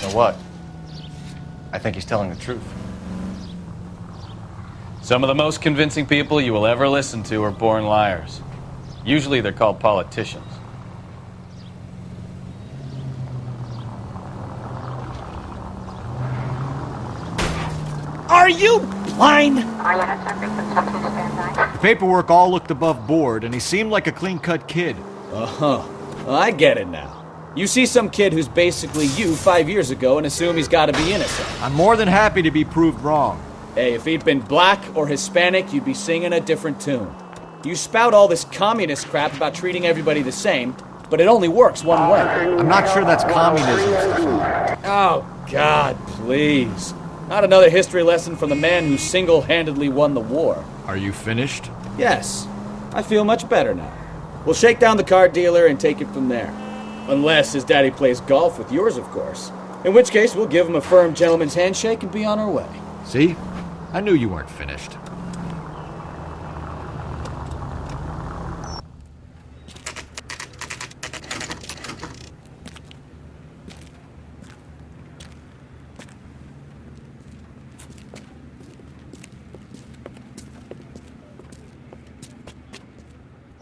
know what? I think he's telling the truth. Some of the most convincing people you will ever listen to are born liars. Usually they're called politicians. Are you blind? The paperwork all looked above board, and he seemed like a clean-cut kid. Uh-huh. Well, I get it now. You see some kid who's basically you 5 years ago and assume he's got to be innocent. I'm more than happy to be proved wrong. Hey, if he'd been black or Hispanic, you'd be singing a different tune. You spout all this communist crap about treating everybody the same, but it only works one way. I'm not sure that's communism, Stefan. Oh, God, please. Not another history lesson from the man who single-handedly won the war. Are you finished? Yes. I feel much better now. We'll shake down the car dealer and take it from there. Unless his daddy plays golf with yours, of course. In which case, we'll give him a firm gentleman's handshake and be on our way. See? I knew you weren't finished.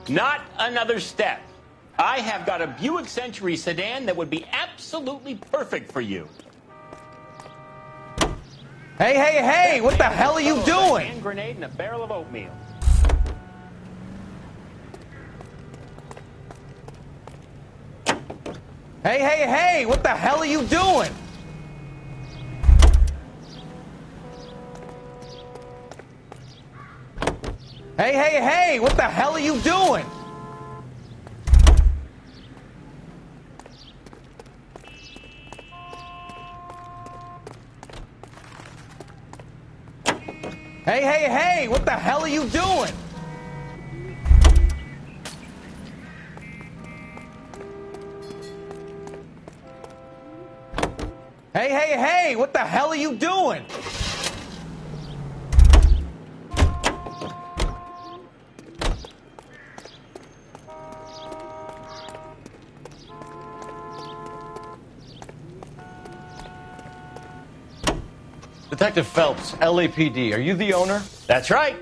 Not another step. I have got a Buick Century sedan that would be absolutely perfect for you. Hey, what the hell are you doing? A hand grenade and a barrel of oatmeal. Hey, what the hell are you doing? Hey, what the hell are you doing? Hey, what the hell are you doing? Hey, what the hell are you doing? Detective Phelps, LAPD, are you the owner? That's right.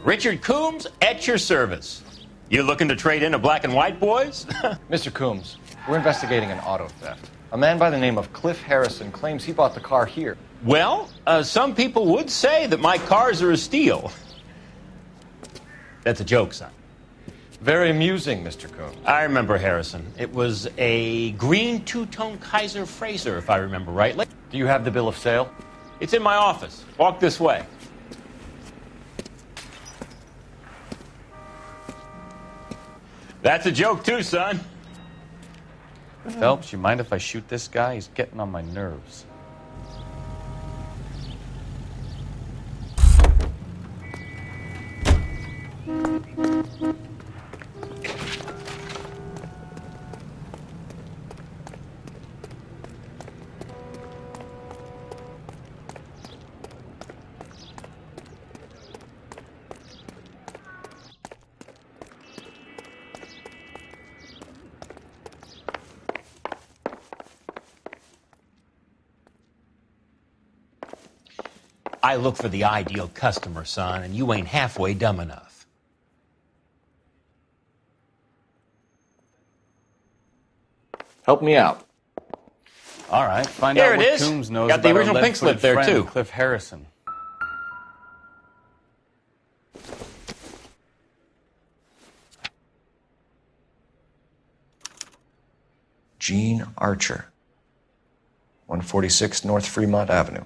Richard Coombs at your service. You looking to trade in a black and white, boys? Mr. Coombs, we're investigating an auto theft. A man by the name of Cliff Harrison claims he bought the car here. Well, some people would say that my cars are a steal. That's a joke, son. Very amusing, Mr. Coombs. I remember Harrison. It was a green two-tone Kaiser Frazer, if I remember rightly. Do you have the bill of sale? It's in my office. Walk this way. That's a joke, too, son. Phelps, you mind if I shoot this guy? He's getting on my nerves. I look for the ideal customer, son, and you ain't halfway dumb enough. Help me out. All right, find Here out it what is. Coombs knows Got the about our original pink slip lead-footed there, friend, too. Cliff Harrison. Gene Archer, 146 North Fremont Avenue.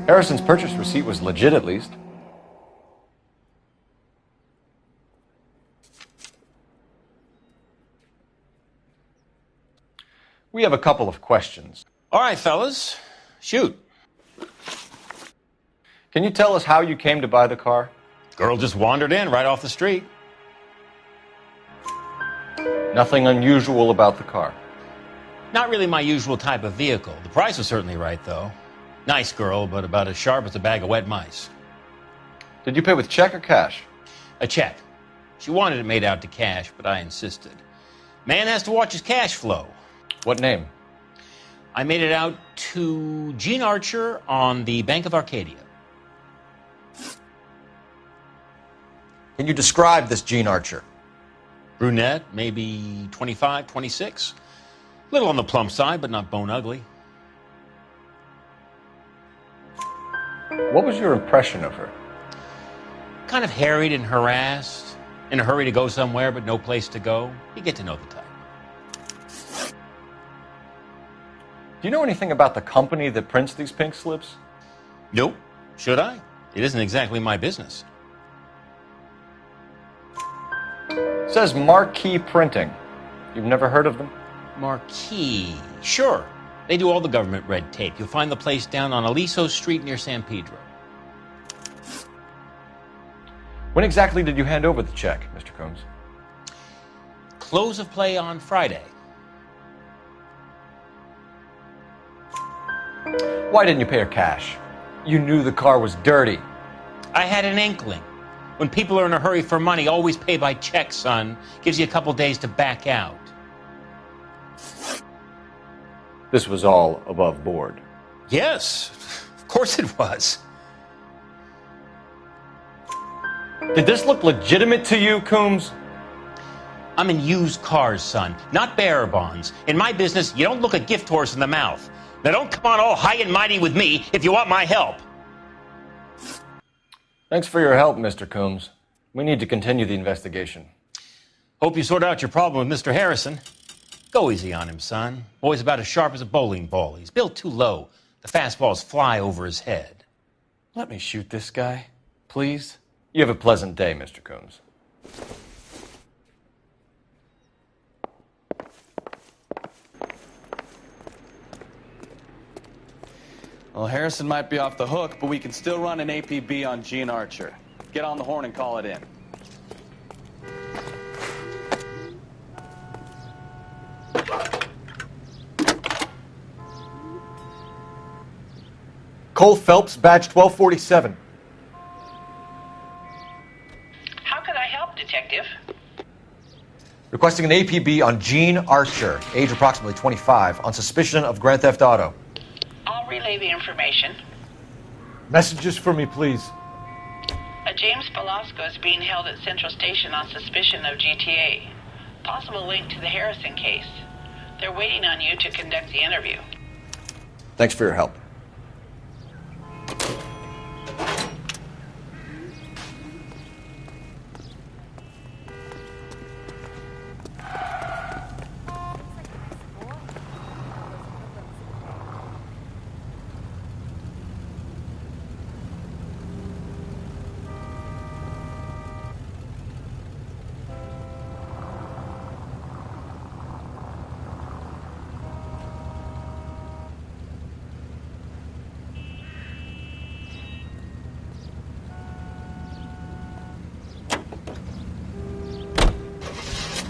Harrison's purchase receipt was legit, at least. We have a couple of questions. All right, fellas. Shoot. Can you tell us how you came to buy the car? Girl just wandered in right off the street. Nothing unusual about the car. Not really my usual type of vehicle. The price was certainly right, though. Nice girl, but about as sharp as a bag of wet mice. Did you pay with check or cash? A check. She wanted it made out to cash, but I insisted. Man has to watch his cash flow. What name? I made it out to Gene Archer on the Bank of Arcadia. Can you describe this Gene Archer? Brunette, maybe 25, 26. Little on the plump side, but not bone ugly. What was your impression of her? Kind of harried and harassed. In a hurry to go somewhere, but no place to go. You get to know the type. Do you know anything about the company that prints these pink slips? Nope. Should I? It isn't exactly my business. It says Marquee Printing. You've never heard of them? Marquee. Sure. They do all the government red tape. You'll find the place down on Aliso Street near San Pedro. When exactly did you hand over the check, Mr. Combs? Close of play on Friday. Why didn't you pay her cash? You knew the car was dirty. I had an inkling. When people are in a hurry for money, always pay by check, son. Gives you a couple days to back out. This was all above board. Yes, of course it was. Did this look legitimate to you, Coombs? I'm in used cars, son, not bearer bonds. In my business, you don't look a gift horse in the mouth. Now don't come on all high and mighty with me if you want my help. Thanks for your help, Mr. Coombs. We need to continue the investigation. Hope you sort out your problem with Mr. Harrison. Go easy on him, son. Boy's about as sharp as a bowling ball. He's built too low. The fastballs fly over his head. Let me shoot this guy, please. You have a pleasant day, Mr. Coombs. Well, Harrison might be off the hook, but we can still run an APB on Gene Archer. Get on the horn and call it in. Cole Phelps, badge 1247. How can I help, Detective? Requesting an APB on Gene Archer, age approximately 25, on suspicion of Grand Theft Auto. I'll relay the information. Messages for me, please. A James Velasco is being held at Central Station on suspicion of GTA. Possible link to the Harrison case. They're waiting on you to conduct the interview. Thanks for your help.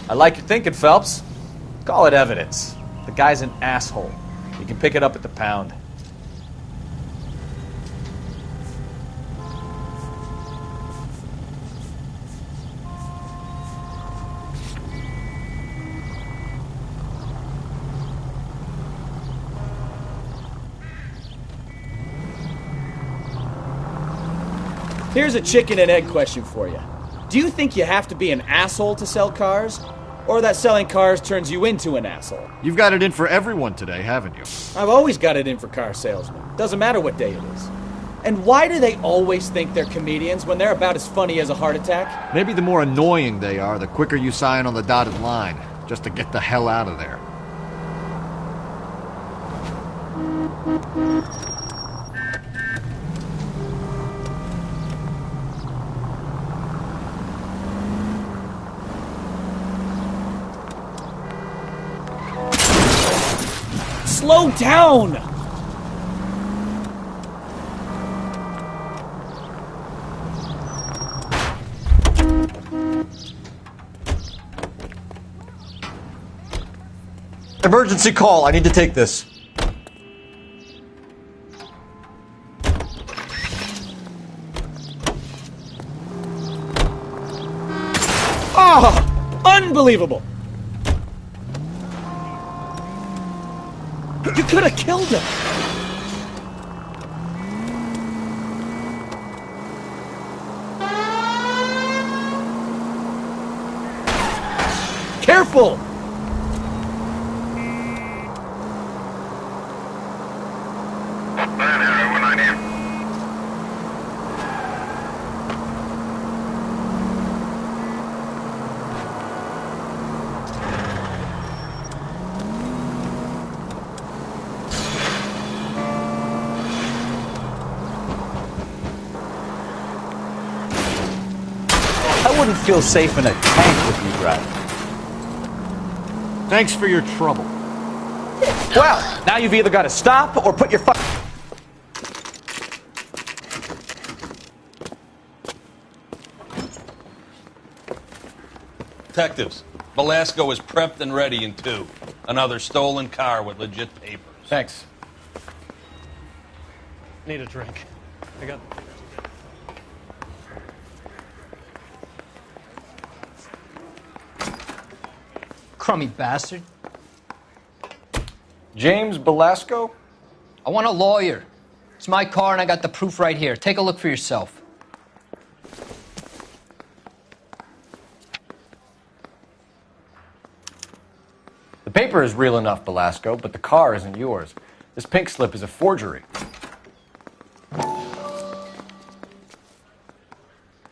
I like your thinking, Phelps. Call it evidence. The guy's an asshole. You can pick it up at the pound. Here's a chicken and egg question for you. Do you think you have to be an asshole to sell cars? Or that selling cars turns you into an asshole? You've got it in for everyone today, haven't you? I've always got it in for car salesmen. Doesn't matter what day it is. And why do they always think they're comedians when they're about as funny as a heart attack? Maybe the more annoying they are, the quicker you sign on the dotted line, just to get the hell out of there. Slow down! Emergency call. I need to take this. Oh, unbelievable! You could have killed him! Careful! I wouldn't feel safe in a tank with you driving. Thanks for your trouble. Well, now you've either got to stop or put your Detectives, Velasco is prepped and ready in 2. Another stolen car with legit papers. Thanks. Need a drink. I got. Crummy bastard. James Belasco? I want a lawyer. It's my car and I got the proof right here. Take a look for yourself. The paper is real enough, Belasco, but the car isn't yours. This pink slip is a forgery.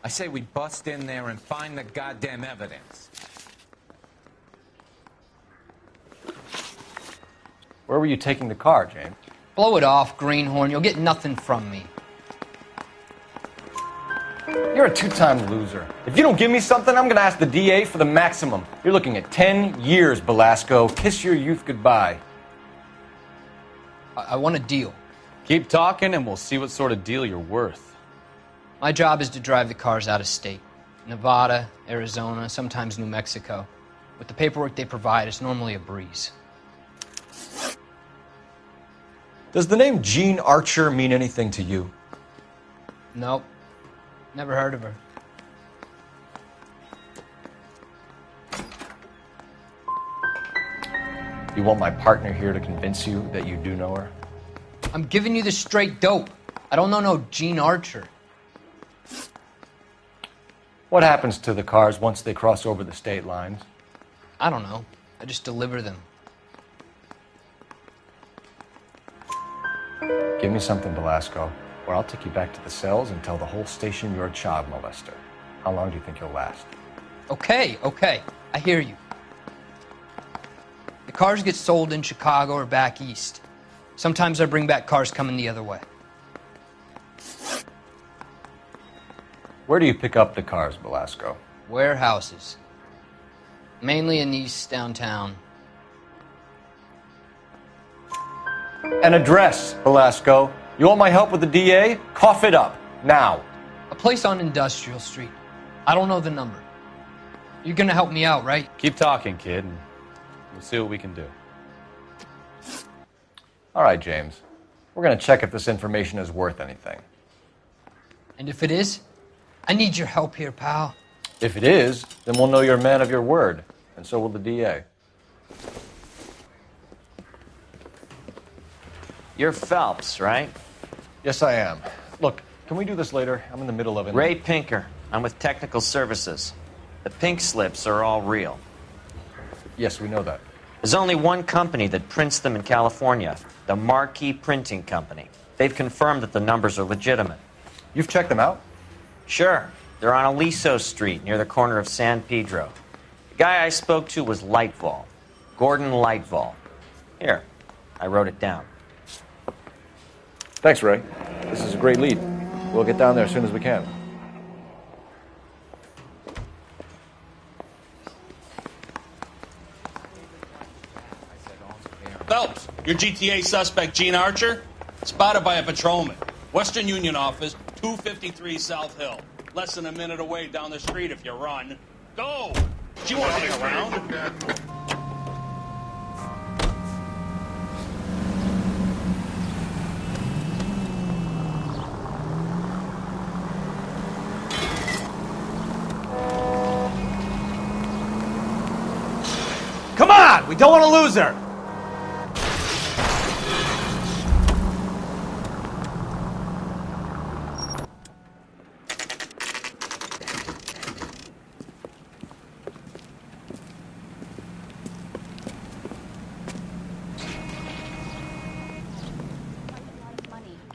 I say we bust in there and find the goddamn evidence. Where were you taking the car, James? Blow it off, Greenhorn. You'll get nothing from me. You're a two-time loser. If you don't give me something, I'm going to ask the DA for the maximum. You're looking at 10 years, Belasco. Kiss your youth goodbye. I want a deal. Keep talking and we'll see what sort of deal you're worth. My job is to drive the cars out of state. Nevada, Arizona, sometimes New Mexico. With the paperwork they provide, it's normally a breeze. Does the name Jean Archer mean anything to you? Nope. Never heard of her. You want my partner here to convince you that you do know her? I'm giving you the straight dope. I don't know no Jean Archer. What happens to the cars once they cross over the state lines? I don't know. I just deliver them. Give me something, Belasco, or I'll take you back to the cells and tell the whole station you're a child molester. How long do you think you'll last? Okay. I hear you. The cars get sold in Chicago or back east. Sometimes I bring back cars coming the other way. Where do you pick up the cars, Belasco? Warehouses. Mainly in East downtown. An address, Belasco. You want my help with the DA? Cough it up, now. A place on Industrial Street. I don't know the number. You're gonna help me out, right? Keep talking, kid, and we'll see what we can do. All right, James. We're going to check if this information is worth anything. And if it is, I need your help here, pal. If it is, then we'll know you're a man of your word, and so will the DA. You're Phelps, right? Yes, I am. Look, can we do this later? I'm in the middle of it. Ray Pinker. I'm with Technical Services. The pink slips are all real. Yes, we know that. There's only one company that prints them in California, the Marquee Printing Company. They've confirmed that the numbers are legitimate. You've checked them out? Sure. They're on Aliso Street, near the corner of San Pedro. The guy I spoke to was Lightval. Gordon Lightval. Here, I wrote it down. Thanks, Ray. This is a great lead. We'll get down there as soon as we can. Phelps, your GTA suspect, Gene Archer, spotted by a patrolman. Western Union office, 253 South Hill. Less than a minute away down the street if you run. Go! She won't hang around. on! We don't want to lose her!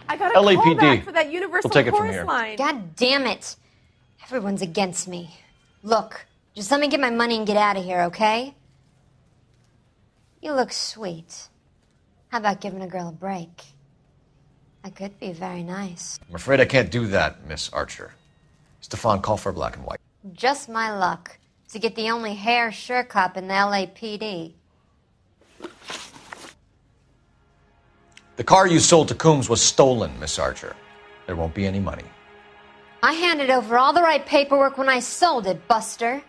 I got a LAPD. callback for that Universal We'll take it from Chorus here. line. God damn it. Everyone's against me. Look, just let me get my money and get out of here, okay? You look sweet. How about giving a girl a break? That could be very nice. I'm afraid I can't do that, Miss Archer. Stefan, call for black and white. Just my luck to get the only hair sure cop in the LAPD. The car you sold to Coombs was stolen, Miss Archer. There won't be any money. I handed over all the right paperwork when I sold it, Buster.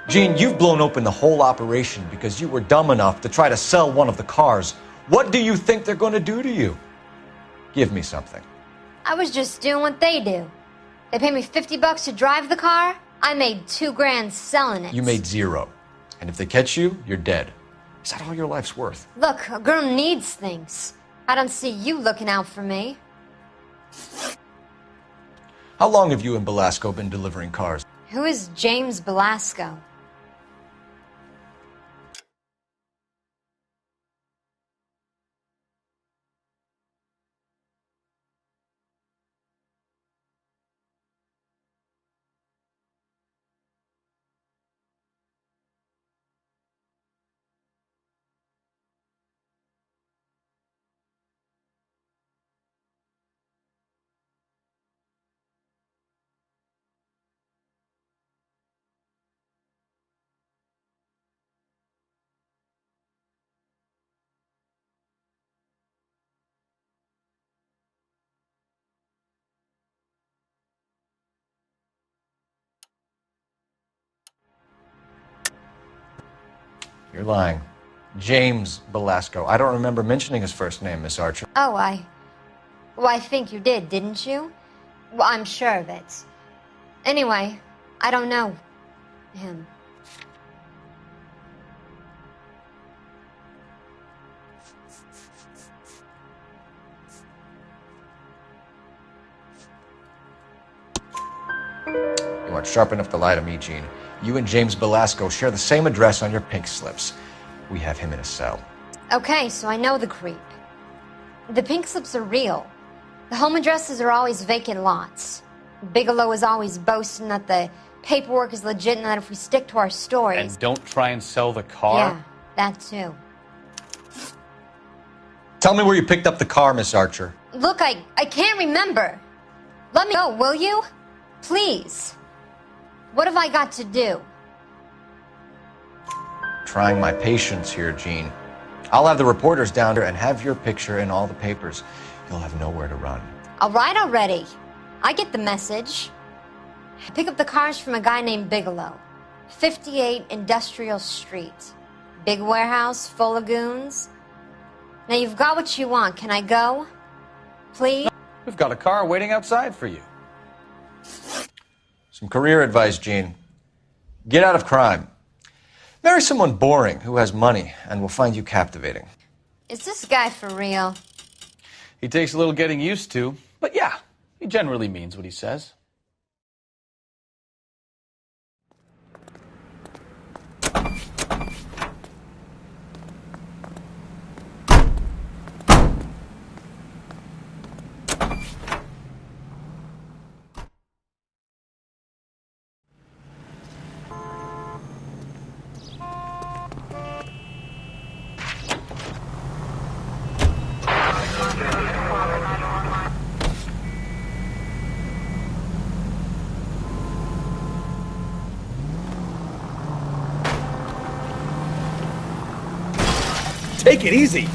Jean, you've blown open the whole operation because you were dumb enough to try to sell one of the cars. What do you think they're going to do to you? Give me something. I was just doing what they do. They paid me $50 to drive the car. I made $2,000 selling it. You made $0. And if they catch you, you're dead. Is that all your life's worth? Look, a girl needs things. I don't see you looking out for me. How long have you and Belasco been delivering cars? Who is James Belasco? You're lying. James Belasco. I don't remember mentioning his first name, Miss Archer. Oh, I think you did, didn't you? Well, I'm sure of it. Anyway, I don't know him. You aren't sharp enough to lie to me, Gene. You and James Belasco share the same address on your pink slips. We have him in a cell. Okay, so I know the creep. The pink slips are real. The home addresses are always vacant lots. Bigelow is always boasting that the paperwork is legit and that if we stick to our stories... And don't try and sell the car? Yeah, that too. Tell me where you picked up the car, Miss Archer. Look, I can't remember. Let me go, will you? Please. What have I got to do? Trying my patience here, Gene. I'll have the reporters down here and have your picture in all the papers. You'll have nowhere to run. All right already. I get the message. I pick up the cars from a guy named Bigelow. 58 Industrial Street. Big warehouse full of goons. Now you've got what you want. Can I go? Please? We've got a car waiting outside for you. Some career advice, Gene. Get out of crime. Marry someone boring who has money and will find you captivating. Is this guy for real? He takes a little getting used to, but yeah, he generally means what he says. Take it easy.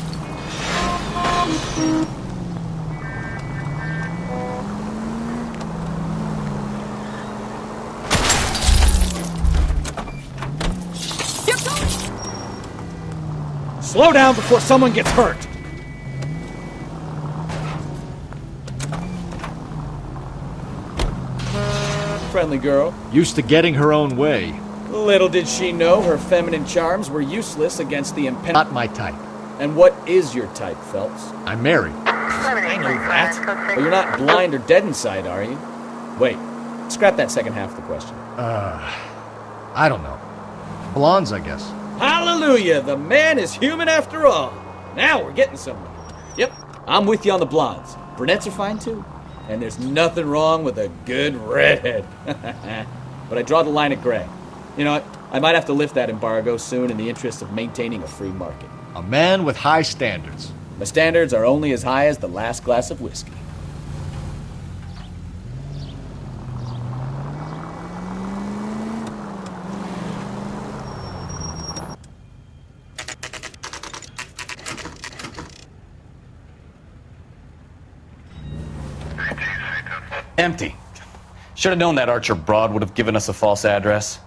Slow down before someone gets hurt. Friendly girl. Used to getting her own way. Little did she know her feminine charms were useless against the impending... Not my type. And what is your type, Phelps? I'm married. I know that. But you're not blind or dead inside, are you? Wait, scrap that second half of the question. I don't know. Blondes, I guess. Hallelujah! The man is human after all. Now we're getting somewhere. Yep, I'm with you on the blondes. Brunettes are fine too. And there's nothing wrong with a good redhead. But I draw the line at gray. You know what? I might have to lift that embargo soon in the interest of maintaining a free market. A man with high standards. My standards are only as high as the last glass of whiskey. Empty. Should have known that Archer broad would have given us a false address.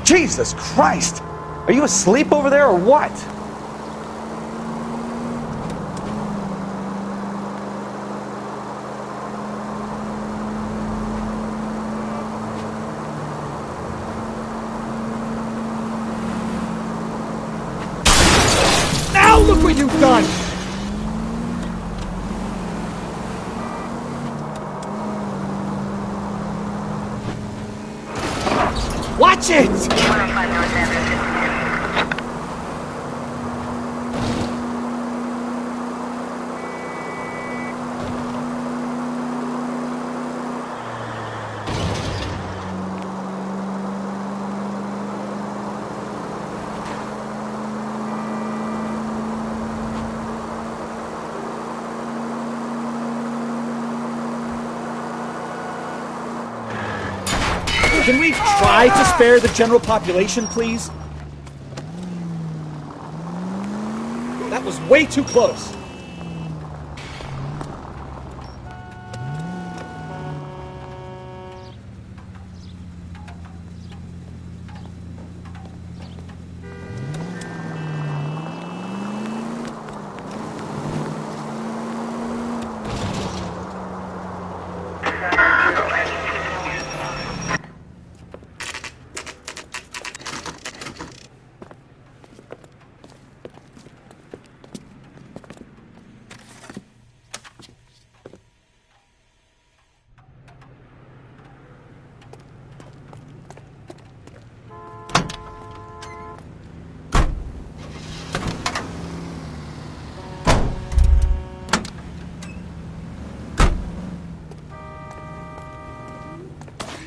Jesus Christ! Are you asleep over there or what? Now look what you've done! Watch it! Can we try to spare the general population, please? That was way too close.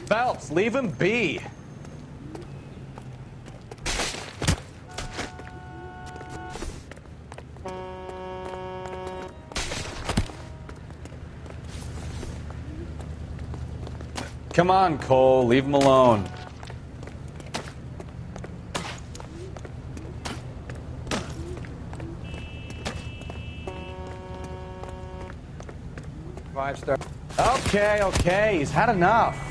Phelps, leave him be. Come on, Cole, leave him alone. Five-star. Okay, he's had enough.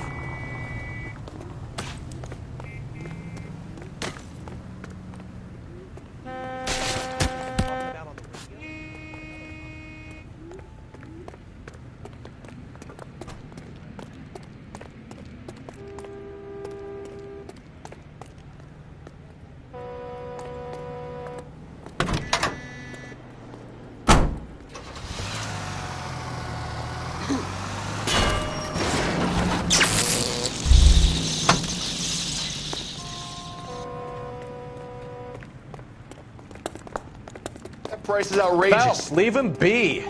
Price is outrageous. Phelps, leave him be.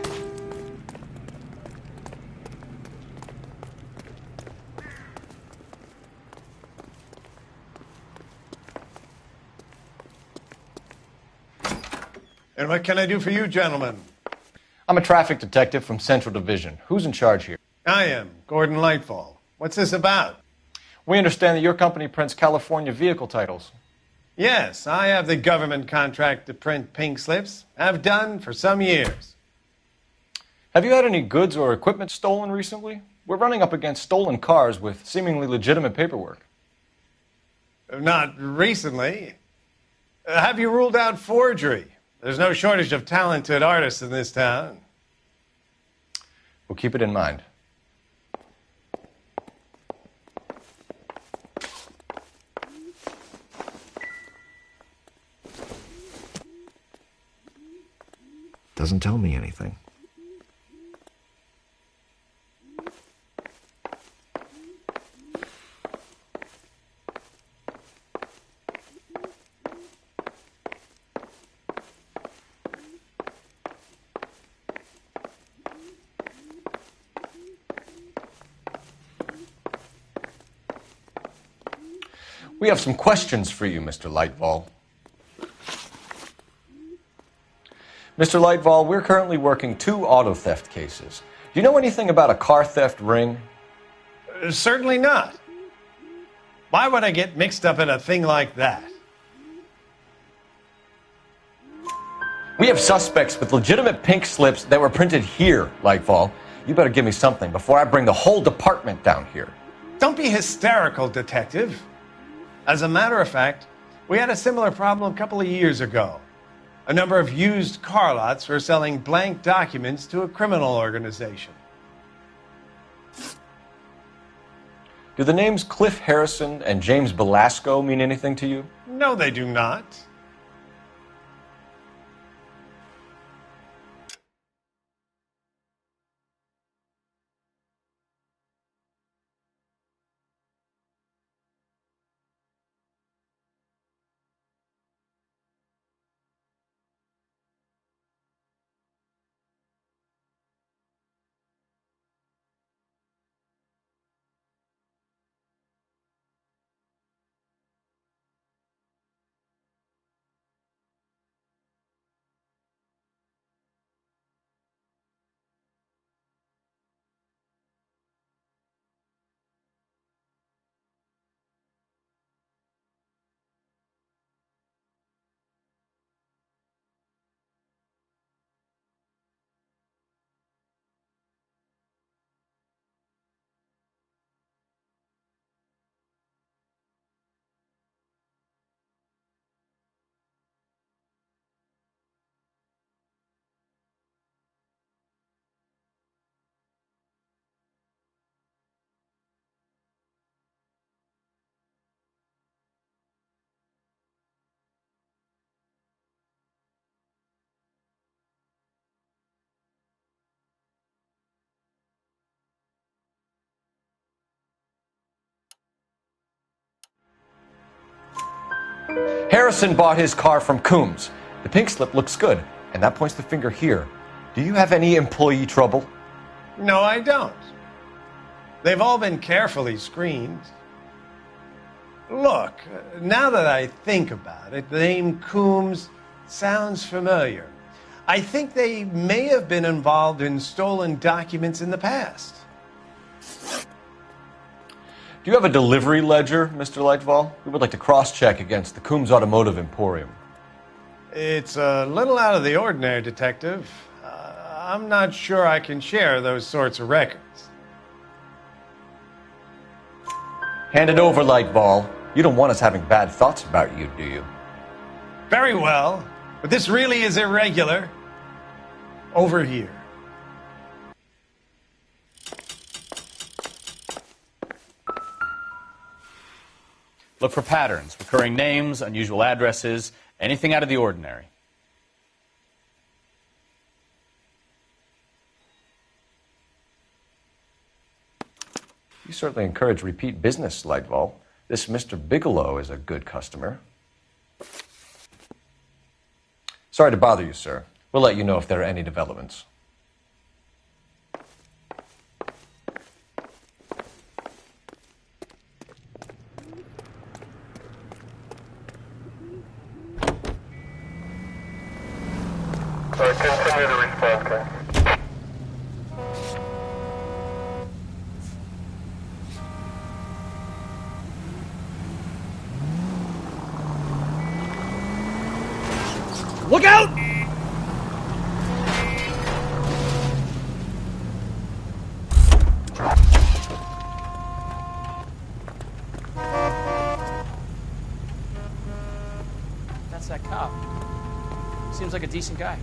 And what can I do for you, gentlemen? I'm a traffic detective from Central Division. Who's in charge here? I am, Gordon Lightfall. What's this about? We understand that your company prints California vehicle titles. Yes, I have the government contract to print pink slips. I've done for some years. Have you had any goods or equipment stolen recently? We're running up against stolen cars with seemingly legitimate paperwork. Not recently. Have you ruled out forgery? There's no shortage of talented artists in this town. We'll keep it in mind. Doesn't tell me anything. We have some questions for you, Mr. Lightval. Mr. Lightval, we're currently working 2 auto theft cases. Do you know anything about a car theft ring? Certainly not. Why would I get mixed up in a thing like that? We have suspects with legitimate pink slips that were printed here, Lightval. You better give me something before I bring the whole department down here. Don't be hysterical, Detective. As a matter of fact, we had a similar problem a couple of years ago. A number of used car lots were selling blank documents to a criminal organization. Do the names Cliff Harrison and James Belasco mean anything to you? No, they do not. Harrison bought his car from Coombs. The pink slip looks good, and that points the finger here. Do you have any employee trouble? No, I don't. They've all been carefully screened. Look, now that I think about it, the name Coombs sounds familiar. I think they may have been involved in stolen documents in the past. Do you have a delivery ledger, Mr. Lightval? We would like to cross-check against the Coombs Automotive Emporium. It's a little out of the ordinary, Detective. I'm not sure I can share those sorts of records. Hand it over, Lightval. You don't want us having bad thoughts about you, do you? Very well, but this really is irregular. Over here. Look for patterns, recurring names, unusual addresses, anything out of the ordinary. You certainly encourage repeat business, Lightval. This Mr. Bigelow is a good customer. Sorry to bother you, sir. We'll let you know if there are any developments. Continue to respond, sir. Look out! That's that cop. Seems like a decent guy.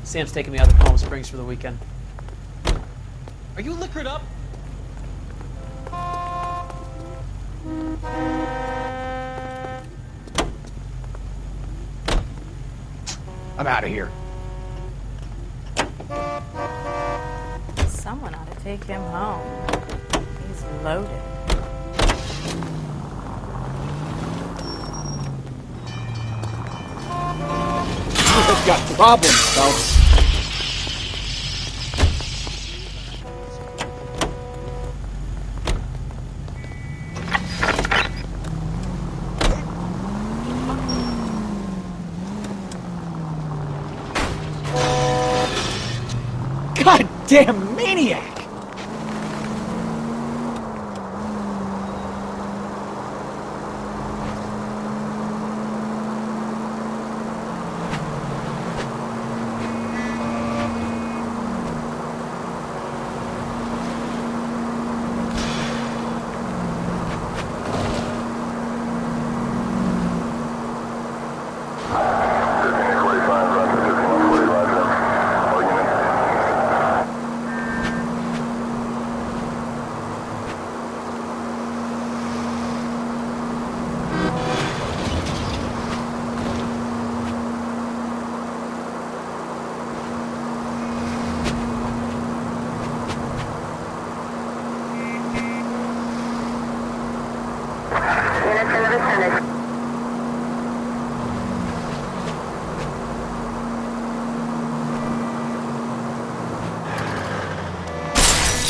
Sam's taking me out to Palm Springs for the weekend. Are you liquored up? I'm out of here. Someone ought to take him home. He's loaded. You've got problems, Phelps. Goddamn maniac!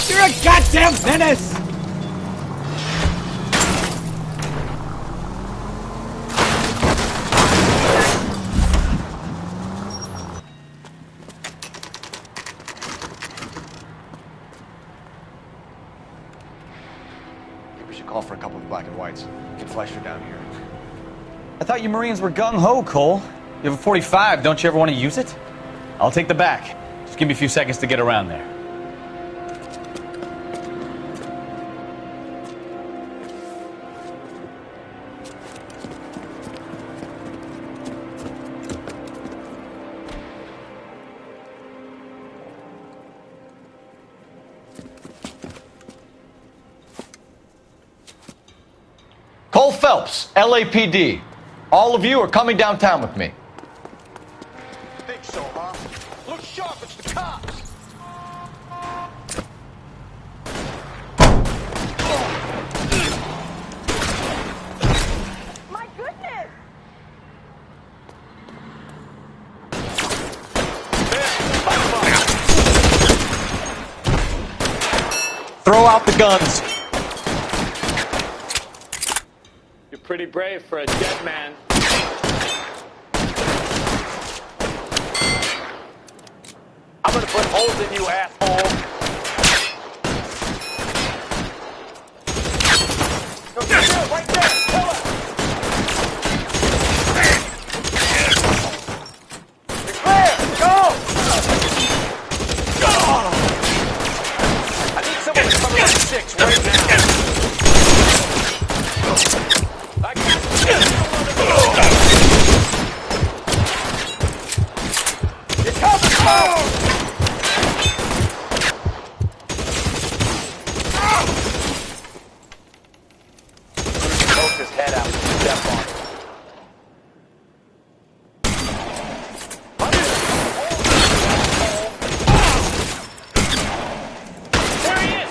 You're a goddamn menace! We should call for a couple of black and whites. Get Fleischer down here. I thought you Marines were gung-ho, Cole. You have a 45. Don't you ever want to use it? I'll take the back. Just give me a few seconds to get around there. Cole Phelps, LAPD. All of you are coming downtown with me. Think so, huh? Look sharp, it's the cops! My goodness! Throw out the guns. You're pretty brave for a dead man. I'm gonna put holes in you, asshole. Go, right there, kill it. You're clear, go! I need someone to cover my 6 right now. I got you. You're coming, poke his head out and step on it. There he is!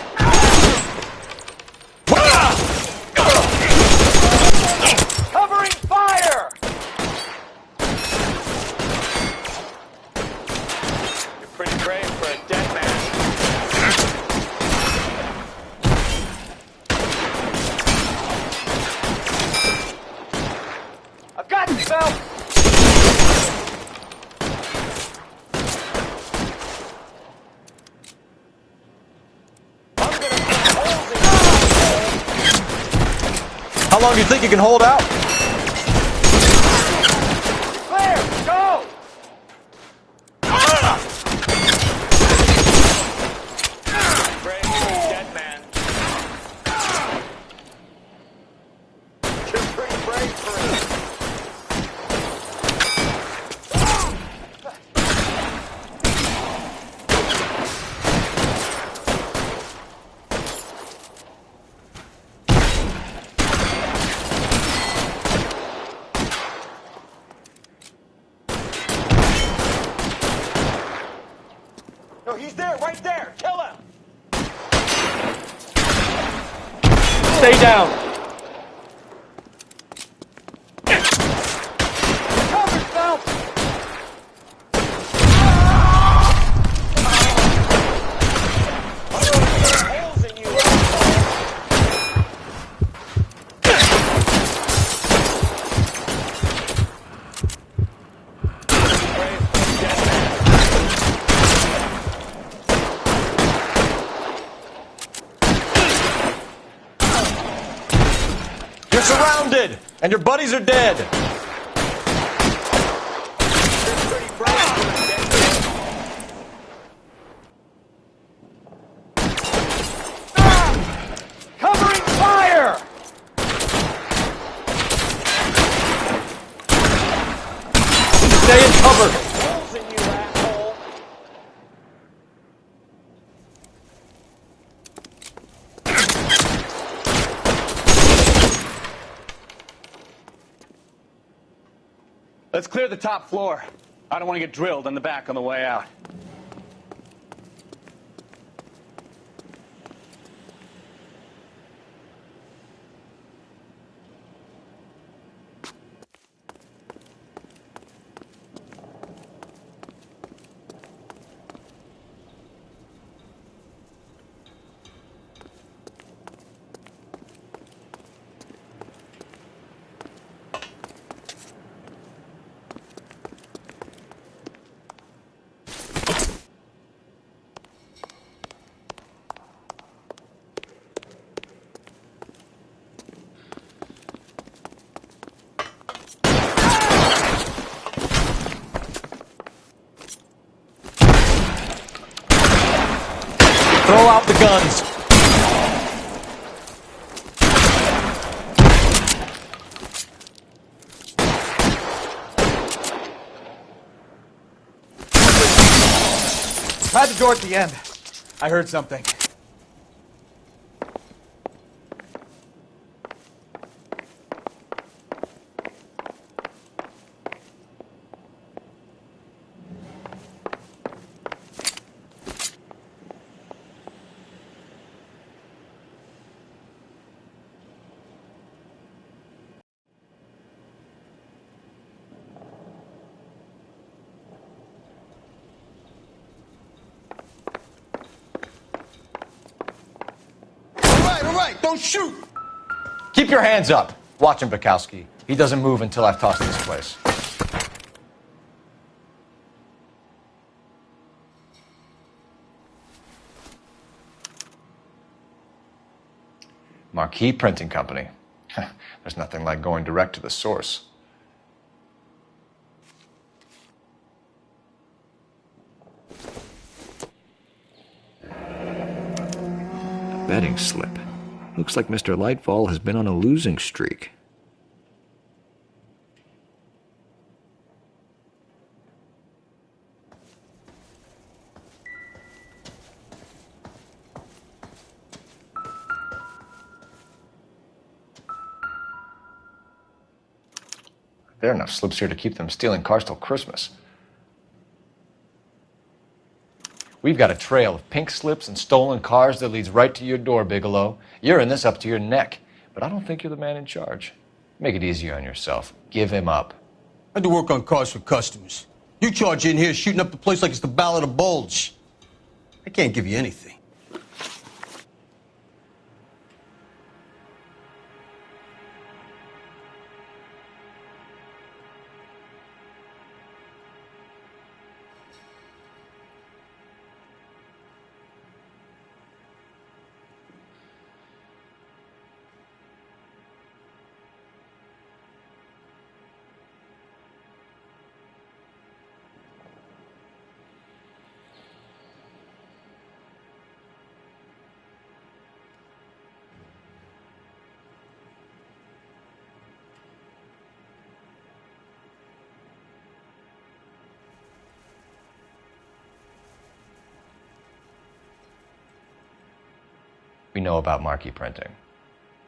How long do you think you can hold out? Clear! Go! Brave, dead man. You're pretty brave for it. No, he's there, right there. Kill him. Stay down. Cover, Phelps. Holes in you. You're surrounded, and your buddies are dead. Covering fire! Stay in cover. Holes in you, asshole. Let's clear the top floor. I don't want to get drilled in the back on the way out. Throw out the guns. Try the door at the end. I heard something. All right, don't shoot! Keep your hands up. Watch him, Bukowski. He doesn't move until I've tossed this place. Marquee Printing Company. There's nothing like going direct to the source. Betting slip. Looks like Mr. Lightfall has been on a losing streak. There are enough slips here to keep them stealing cars till Christmas. We've got a trail of pink slips and stolen cars that leads right to your door, Bigelow. You're in this up to your neck, but I don't think you're the man in charge. Make it easier on yourself. Give him up. I do work on cars for customers. You charge in here shooting up the place like it's the Ballad of Bulge. I can't give you anything. we know about marquee printing.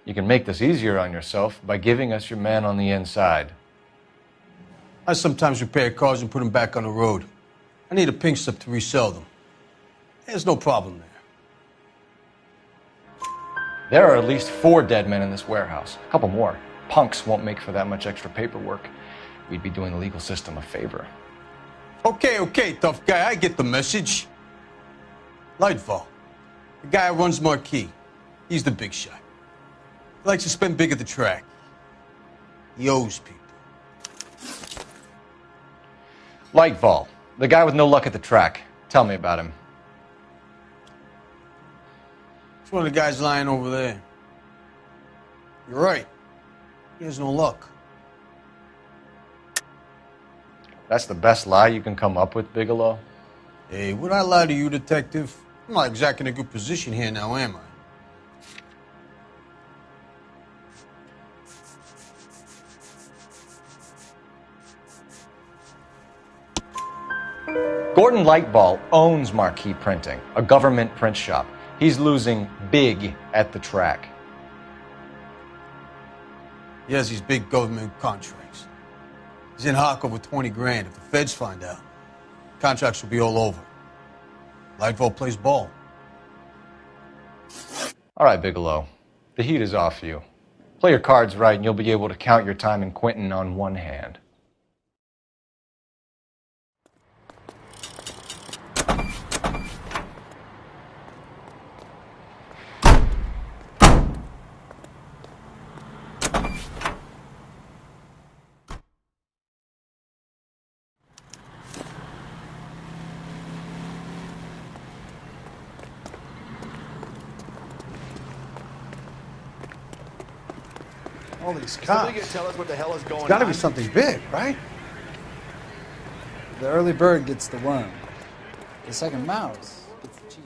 You can make this easier on yourself by giving us your man on the inside. I sometimes repair cars and put them back on the road. I need a pink slip to resell them. There's no problem there. There are at least 4 dead men in this warehouse. A couple more. Punks won't make for that much extra paperwork. We'd be doing the legal system a favor. Okay, tough guy, I get the message. Lightfall, the guy who runs Marquee. He's the big shot. He likes to spend big at the track. He owes people. Lightfall, the guy with no luck at the track. Tell me about him. It's one of the guys lying over there. You're right. He has no luck. That's the best lie you can come up with, Bigelow? Hey, would I lie to you, detective? I'm not exactly in a good position here now, am I? Gordon Lightfall owns Marquee Printing, a government print shop. He's losing big at the track. He has these big government contracts. He's in hock over 20 grand. If the feds find out, contracts will be all over. Lightfall plays ball. All right, Bigelow. The heat is off you. Play your cards right and you'll be able to count your time in Quentin on one hand. All these Somebody cops. can tell us what the hell is going It's got to on? be something big, right? The early bird gets the worm. The second mouse gets the cheese.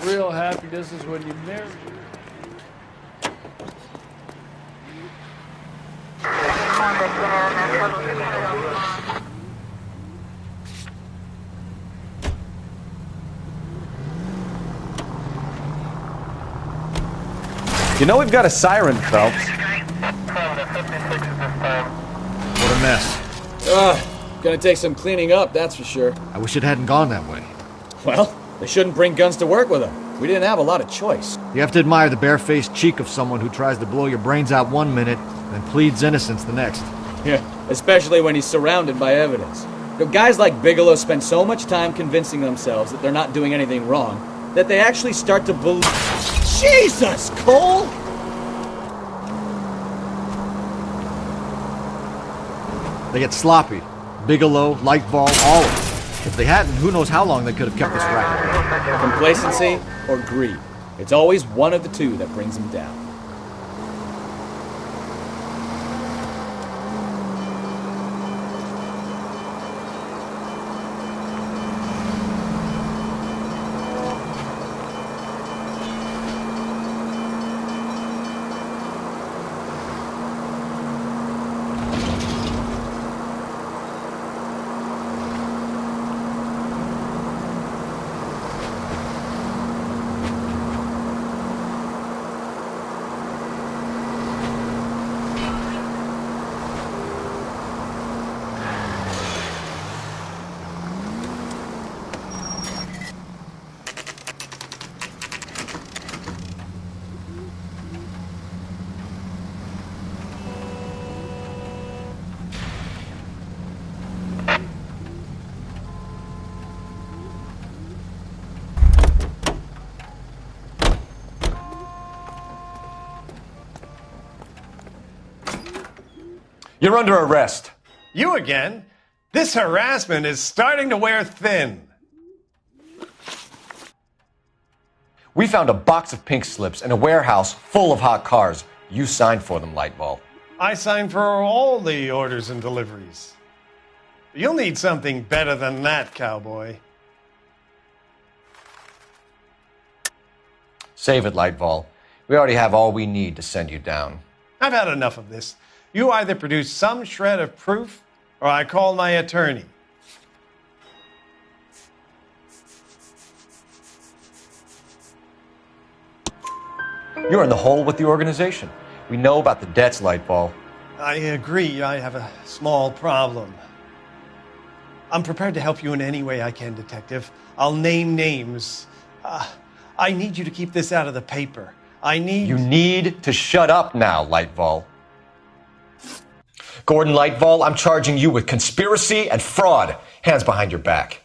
Real happiness is when you marry. You know we've got a siren, Phelps. What a mess. Gonna take some cleaning up, that's for sure. I wish it hadn't gone that way. Well, they shouldn't bring guns to work with them. We didn't have a lot of choice. You have to admire the barefaced cheek of someone who tries to blow your brains out one minute, then pleads innocence the next. Yeah, especially when he's surrounded by evidence. You know, guys like Bigelow spend so much time convincing themselves that they're not doing anything wrong that they actually start to believe. Jesus, Cole! They get sloppy. Bigelow, Lightfall, all of them. If they hadn't, who knows how long they could have kept this racket going. Complacency or greed. It's always one of the two that brings them down. You're under arrest. You again? This harassment is starting to wear thin. We found a box of pink slips in a warehouse full of hot cars. You signed for them, Lightball. I signed for all the orders and deliveries. You'll need something better than that, cowboy. Save it, Lightball. We already have all we need to send you down. I've had enough of this. You either produce some shred of proof, or I call my attorney. You're in the hole with the organization. We know about the debts, Lightball. I agree. I have a small problem. I'm prepared to help you in any way I can, Detective. I'll name names. I need you to keep this out of the paper. You need to shut up now, Lightball. Gordon Lightball, I'm charging you with conspiracy and fraud. Hands behind your back.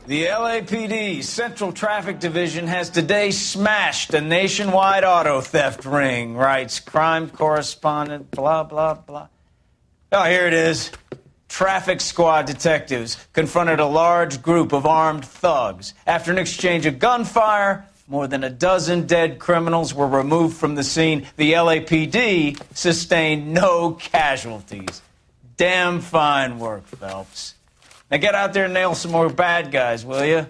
The LAPD Central Traffic Division has today smashed a nationwide auto theft ring, writes crime correspondent, blah, blah, blah. Oh, here it is. Traffic squad detectives confronted a large group of armed thugs. After an exchange of gunfire, more than a dozen dead criminals were removed from the scene. The LAPD sustained no casualties. Damn fine work, Phelps. Now get out there and nail some more bad guys, will you?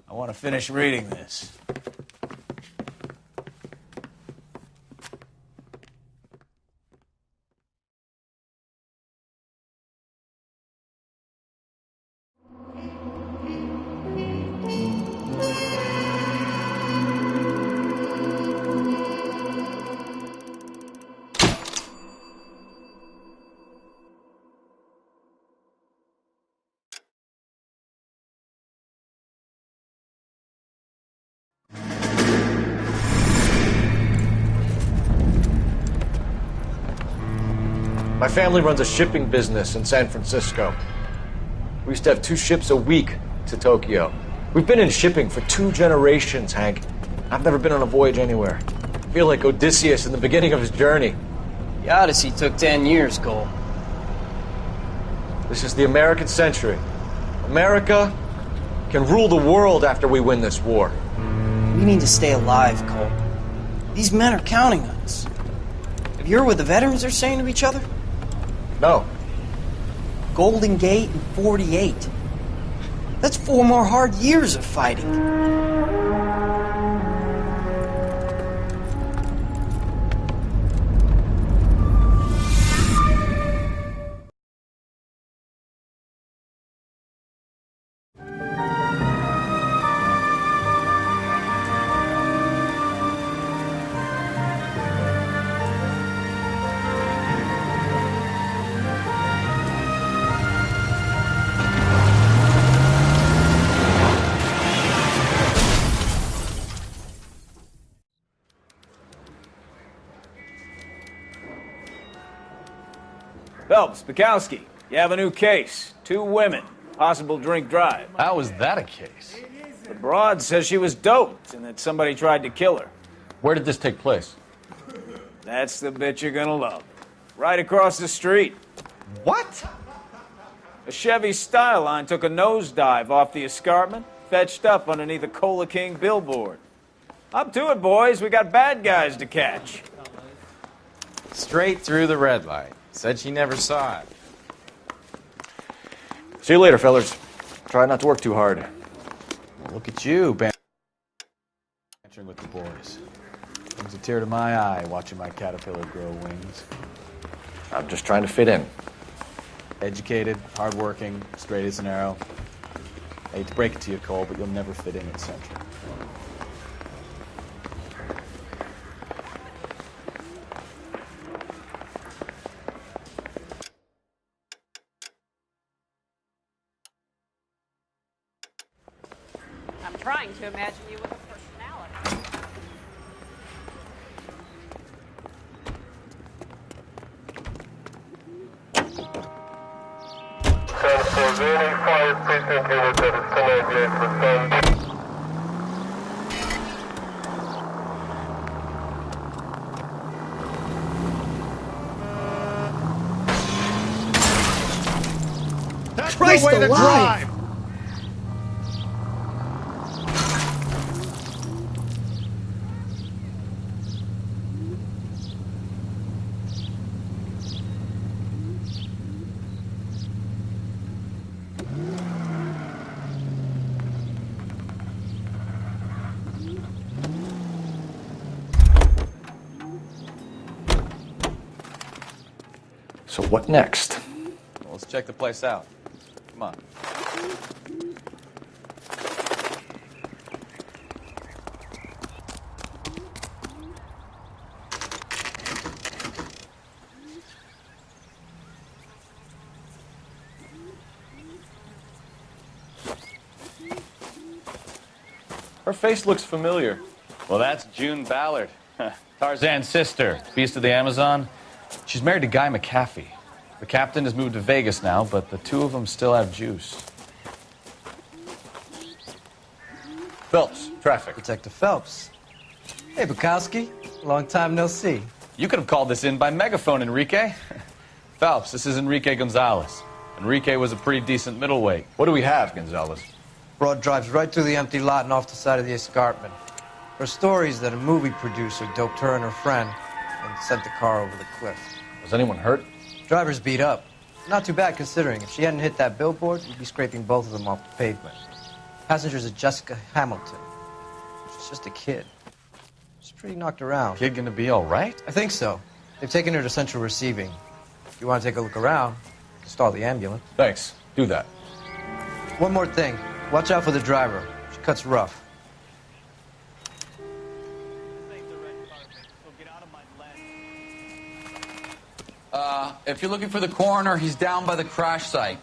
I want to finish reading this. My family runs a shipping business in San Francisco. We used to have 2 ships a week to Tokyo. We've been in shipping for 2 generations, Hank. I've never been on a voyage anywhere. I feel like Odysseus in the beginning of his journey. The Odyssey took 10 years, Cole. This is the American century. America can rule the world after we win this war. We need to stay alive, Cole. These men are counting on us. Have you heard what the veterans are saying to each other? No. Golden Gate and 48. That's 4 more hard years of fighting. Phelps, Bukowski, you have a new case. 2 women, possible drink drive. How was that a case? The broad says she was doped and that somebody tried to kill her. Where did this take place? That's the bit you're gonna love. Right across the street. What? A Chevy Styline took a nosedive off the escarpment, fetched up underneath a Cola King billboard. Up to it, boys. We got bad guys to catch. Straight through the red light. Said she never saw it. See you later, fellas. Try not to work too hard. Well, look at you, bantering with the boys. Brings a tear to my eye watching my caterpillar grow wings. I'm just trying to fit in. Educated, hardworking, straight as an arrow. I hate to break it to you, Cole, but you'll never fit in at Central. I'm trying to imagine you with a personality. Precinct unit that is 1098%. the way to drive! So what next? Well, let's check the place out. Come on. Her face looks familiar. Well, that's June Ballard, Tarzan's sister, beast of the Amazon. She's married to Guy McAfee. The captain has moved to Vegas now, but the two of them still have juice. Phelps, traffic. Detective Phelps. Hey, Bukowski. Long time no see. You could have called this in by megaphone, Enrique. Phelps, this is Enrique Gonzalez. Enrique was a pretty decent middleweight. What do we have, Gonzalez? Broad drives right through the empty lot and off the side of the escarpment. Her stories that a movie producer doped her and her friend and sent the car over the cliff. Was anyone hurt? Driver's beat up. Not too bad considering. If she hadn't hit that billboard, we'd be scraping both of them off the pavement. Passenger's a Jessica Hamilton. She's just a kid. She's pretty knocked around. Kid gonna be all right? I think so. They've taken her to central receiving. If you want to take a look around, you can stall the ambulance. Thanks. Do that. One more thing. Watch out for the driver. She cuts rough. If you're looking for the coroner, he's down by the crash site.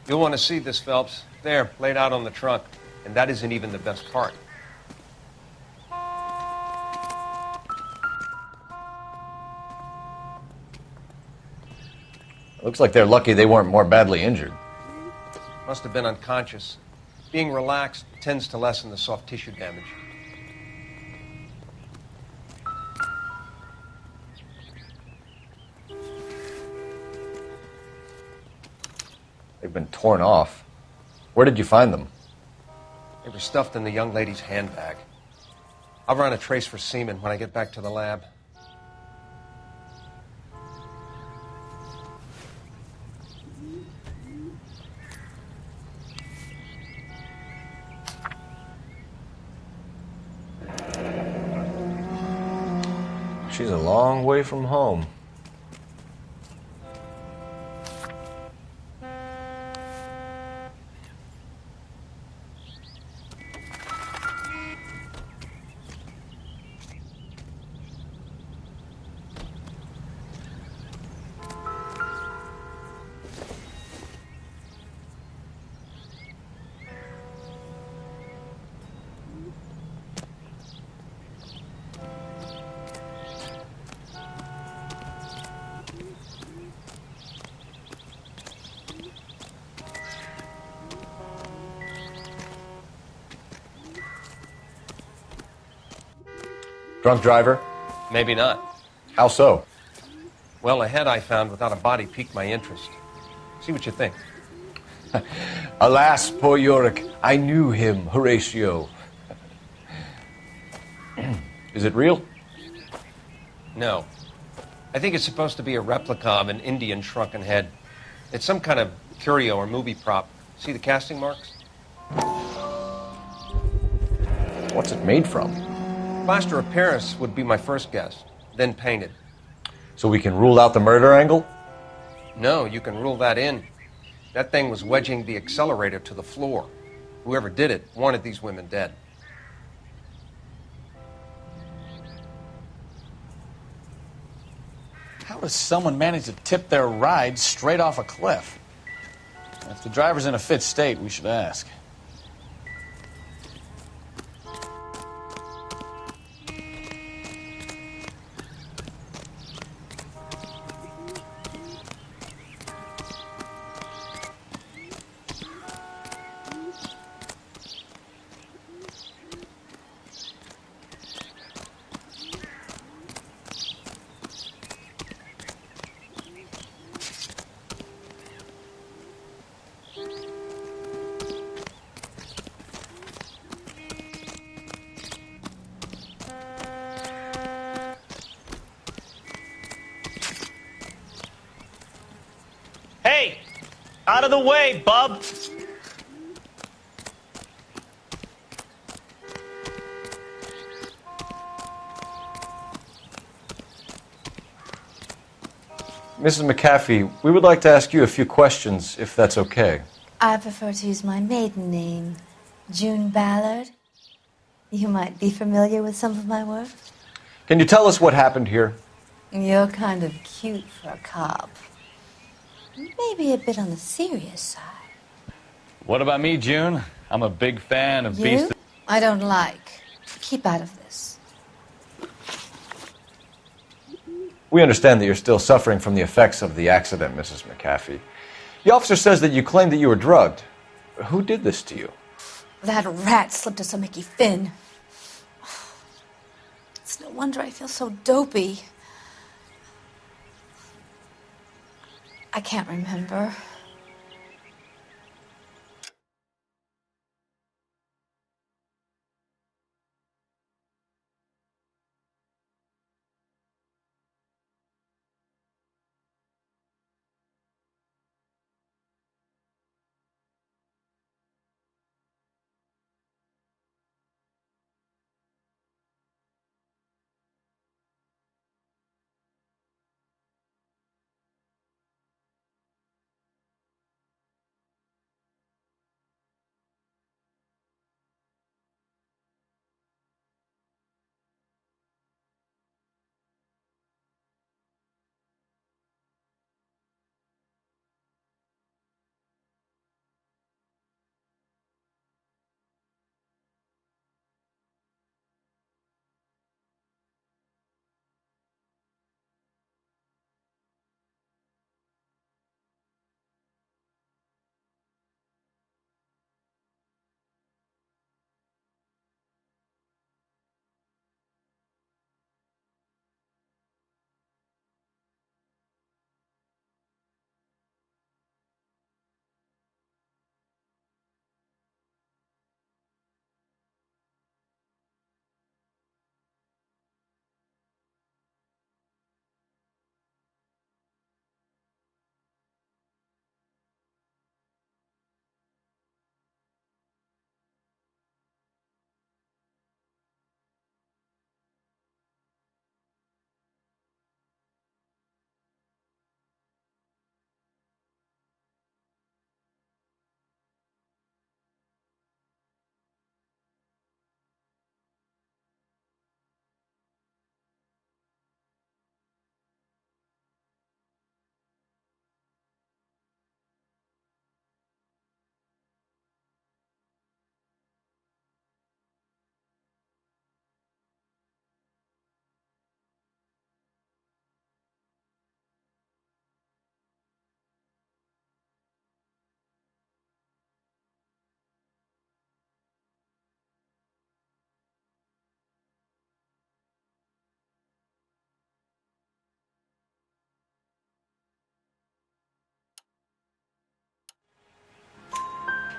You'll want to see this, Phelps. There, laid out on the trunk. And that isn't even the best part. Looks like they're lucky they weren't more badly injured. Must have been unconscious. Being relaxed tends to lessen the soft tissue damage. They've been torn off. Where did you find them? They were stuffed in the young lady's handbag. I'll run a trace for semen when I get back to the lab. She's a long way from home. Drunk driver? Maybe not. How so? Well, a head I found without a body piqued my interest. See what you think. Alas, poor Yorick, I knew him, Horatio. Is it real? No. I think it's supposed to be a replica of an Indian shrunken head. It's some kind of curio or movie prop. See the casting marks? What's it made from? Plaster of Paris would be my first guess, then painted. So we can rule out the murder angle? No, you can rule that in. That thing was wedging the accelerator to the floor. Whoever did it wanted these women dead. How does someone manage to tip their ride straight off a cliff? If the driver's in a fit state, we should ask. Hey! Out of the way, bub! Mrs. McAfee, we would like to ask you a few questions, if that's okay. I prefer to use my maiden name, June Ballard. You might be familiar with some of my work. Can you tell us what happened here? You're kind of cute for a cop. Maybe a bit on the serious side. What about me, June? I'm a big fan of You? I don't like. Keep out of this. We understand that you're still suffering from the effects of the accident, Mrs. McAfee. The officer says that you claimed that you were drugged. Who did this to you? That rat slipped us a Mickey Finn. It's no wonder I feel so dopey. I can't remember.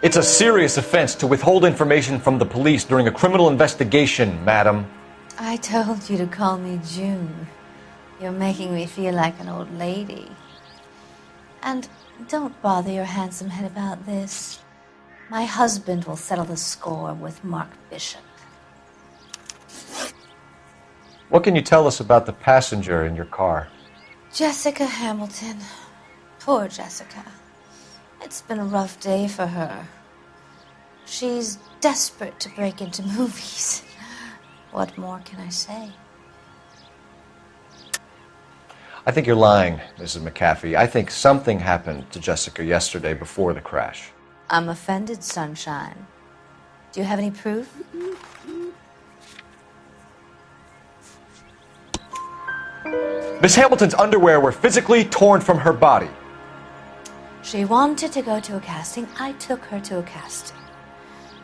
It's a serious offense to withhold information from the police during a criminal investigation, madam. I told you to call me June. You're making me feel like an old lady. And don't bother your handsome head about this. My husband will settle the score with Mark Bishop. What can you tell us about the passenger in your car? Jessica Hamilton. Poor Jessica. It's been a rough day for her. She's desperate to break into movies. What more can I say? I think you're lying, Mrs. McAfee. I think something happened to Jessica yesterday before the crash. I'm offended, Sunshine. Do you have any proof? Miss Hamilton's underwear were physically torn from her body. She wanted to go to a casting. I took her to a casting.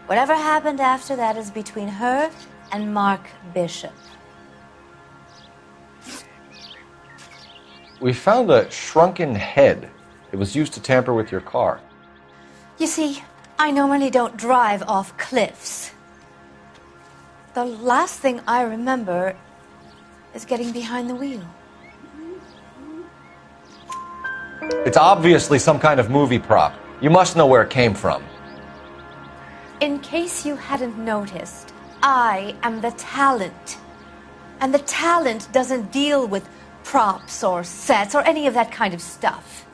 Whatever happened after that is between her and Mark Bishop. We found a shrunken head. It was used to tamper with your car. You see, I normally don't drive off cliffs. The last thing I remember is getting behind the wheel. It's obviously some kind of movie prop. You must know where it came from. In case you hadn't noticed, I am the talent. And the talent doesn't deal with props or sets or any of that kind of stuff.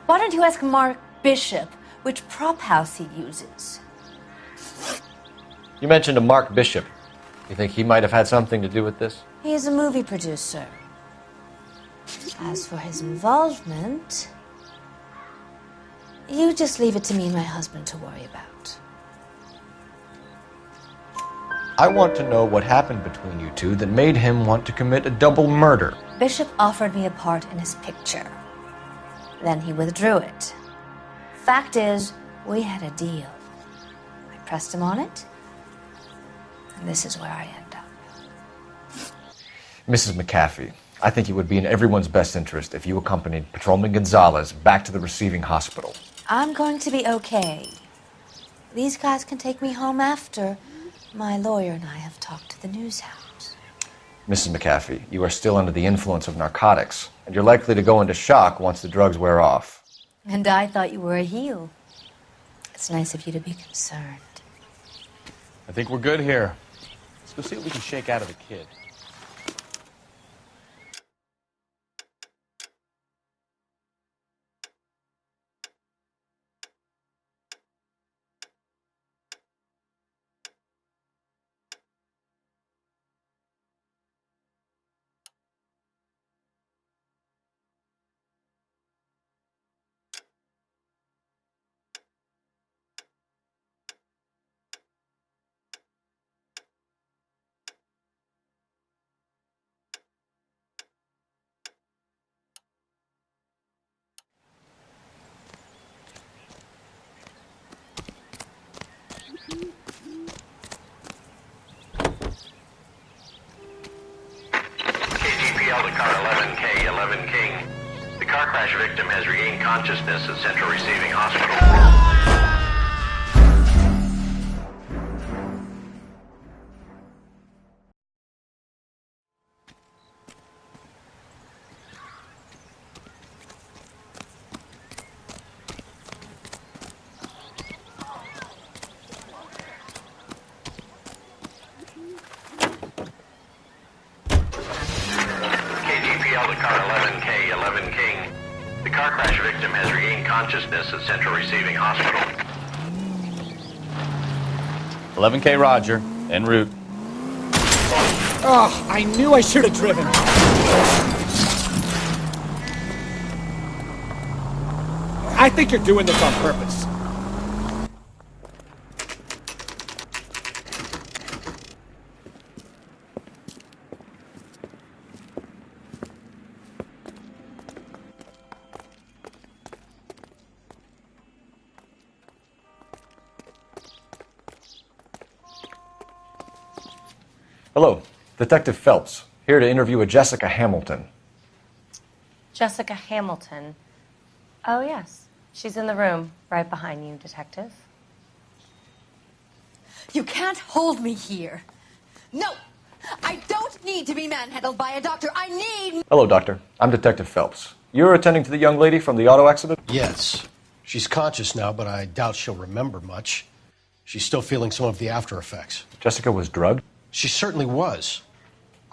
Why don't you ask Mark Bishop which prop house he uses? You mentioned a Mark Bishop. You think he might have had something to do with this? He is a movie producer. As for his involvement, you just leave it to me and my husband to worry about. I want to know what happened between you two that made him want to commit a double murder. Bishop offered me a part in his picture. Then he withdrew it. Fact is, we had a deal. I pressed him on it, and this is where I end up. Mrs. McAfee, I think it would be in everyone's best interest if you accompanied Patrolman Gonzalez back to the receiving hospital. I'm going to be okay. These guys can take me home after my lawyer and I have talked to the news house. Mrs. McAfee, you are still under the influence of narcotics, and you're likely to go into shock once the drugs wear off. And I thought you were a heel. It's nice of you to be concerned. I think we're good here. Let's go see what we can shake out of the kid. KGPL to car 11K, 11 King. The car crash victim has regained consciousness at Central Receiving Hospital. KGPL to car 11K, 11 King. The car crash victim has regained consciousness at Central Receiving Hospital. 11K Roger, en route. Oh, I knew I should have driven. I think you're doing this on purpose. Hello, Detective Phelps, here to interview a Jessica Hamilton. Jessica Hamilton. Oh, yes. She's in the room, right behind you, Detective. You can't hold me here. No! I don't need to be manhandled by a doctor. I need... Hello, Doctor. I'm Detective Phelps. You're attending to the young lady from the auto accident? Yes. She's conscious now, but I doubt she'll remember much. She's still feeling some of the after effects. Jessica was drugged? She certainly was.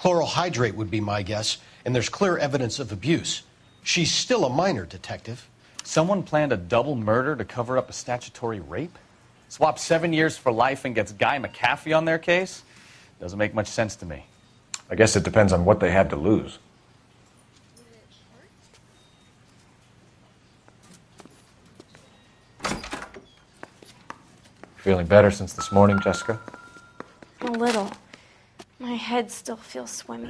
Chloral hydrate would be my guess, and there's clear evidence of abuse. She's still a minor, Detective. Someone planned a double murder to cover up a statutory rape? Swap 7 years for life and gets Guy McAfee on their case? Doesn't make much sense to me. I guess it depends on what they have to lose. Feeling better since this morning, Jessica? A little. My head still feels swimmy.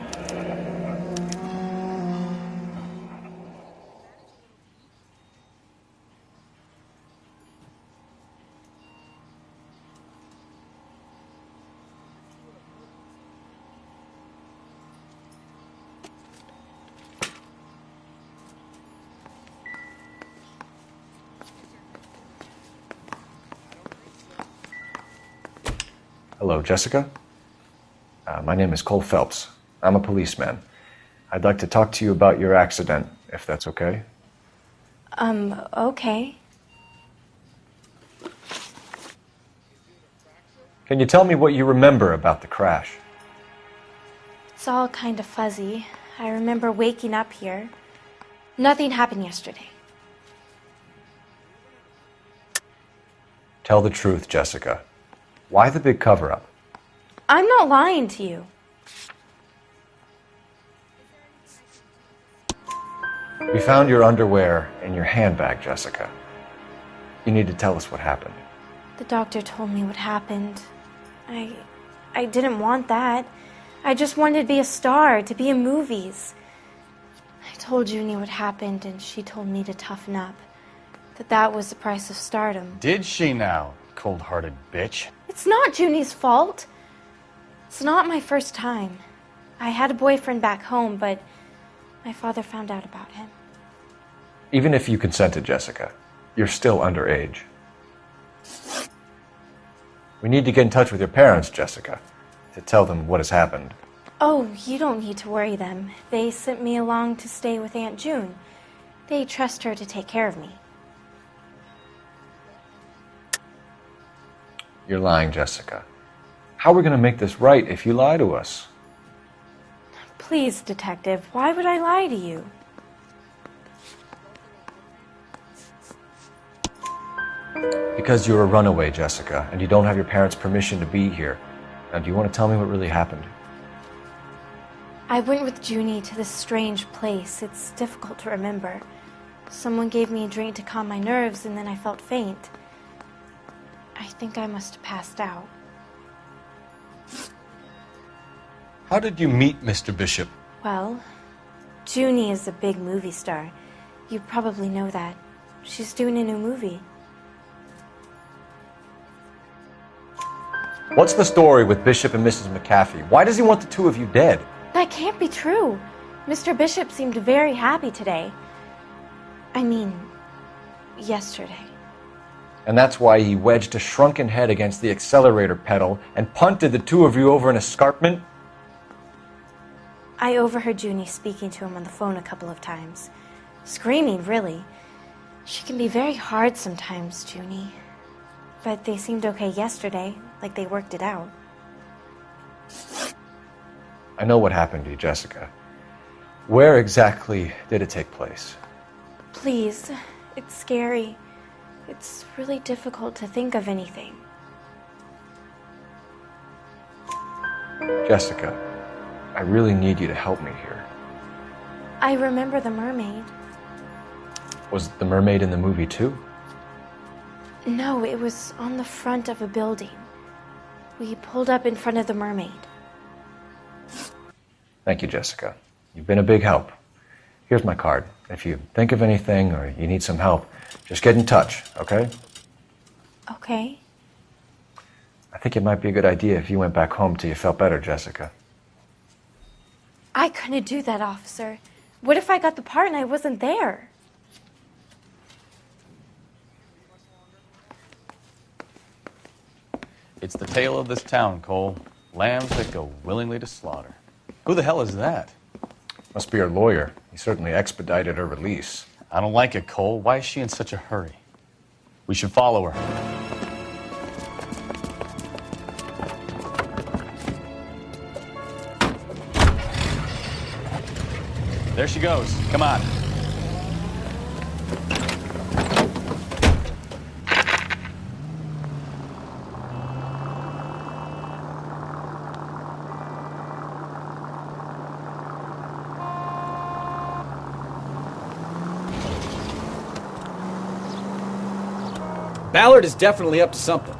Hello, Jessica. My name is Cole Phelps. I'm a policeman. I'd like to talk to you about your accident, if that's okay. Okay. Can you tell me what you remember about the crash? It's all kind of fuzzy. I remember waking up here. Nothing happened yesterday. Tell the truth, Jessica. Why the big cover-up? I'm not lying to you. We found your underwear in your handbag, Jessica. You need to tell us what happened. The doctor told me what happened. I didn't want that. I just wanted to be a star, to be in movies. I told Junie what happened, and she told me to toughen up. That was the price of stardom. Did she now, cold-hearted bitch? It's not Junie's fault. It's not my first time. I had a boyfriend back home, but my father found out about him. Even if you consented, Jessica, you're still underage. We need to get in touch with your parents, Jessica, to tell them what has happened. Oh, you don't need to worry them. They sent me along to stay with Aunt June. They trust her to take care of me. You're lying, Jessica. How are we going to make this right if you lie to us? Please, Detective, why would I lie to you? Because you're a runaway, Jessica, and you don't have your parents' permission to be here. Now, do you want to tell me what really happened? I went with Junie to this strange place. It's difficult to remember. Someone gave me a drink to calm my nerves, and then I felt faint. I think I must have passed out. How did you meet Mr. Bishop? Well, Junie is a big movie star. You probably know that. She's doing a new movie. What's the story with Bishop and Mrs. McAfee? Why does he want the two of you dead? That can't be true. Mr. Bishop seemed very happy today. I mean, yesterday. And that's why he wedged a shrunken head against the accelerator pedal and punted the two of you over an escarpment? I overheard Junie speaking to him on the phone a couple of times. Screaming, really. She can be very hard sometimes, Junie. But they seemed okay yesterday, like they worked it out. I know what happened to you, Jessica. Where exactly did it take place? Please, it's scary. It's really difficult to think of anything. Jessica, I really need you to help me here. I remember the mermaid. Was the mermaid in the movie too? No, it was on the front of a building. We pulled up in front of the mermaid. Thank you, Jessica. You've been a big help. Here's my card. If you think of anything or you need some help, just get in touch, okay? Okay. I think it might be a good idea if you went back home till you felt better, Jessica. I couldn't do that, officer. What if I got the part and I wasn't there? It's the tale of this town, Cole. Lambs that go willingly to slaughter. Who the hell is that? Must be her lawyer. He certainly expedited her release. I don't like it, Cole. Why is she in such a hurry? We should follow her. There she goes. Come on. Ballard is definitely up to something.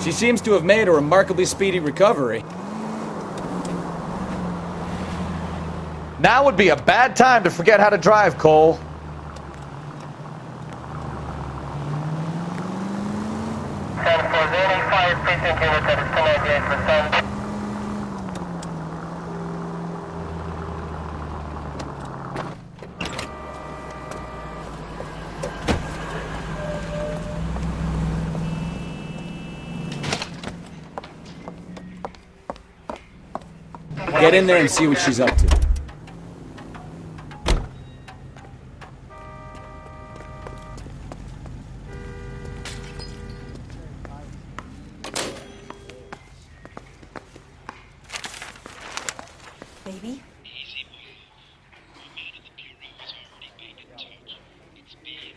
She seems to have made a remarkably speedy recovery. Now would be a bad time to forget how to drive, Cole. Get in there and see what she's up to. Baby?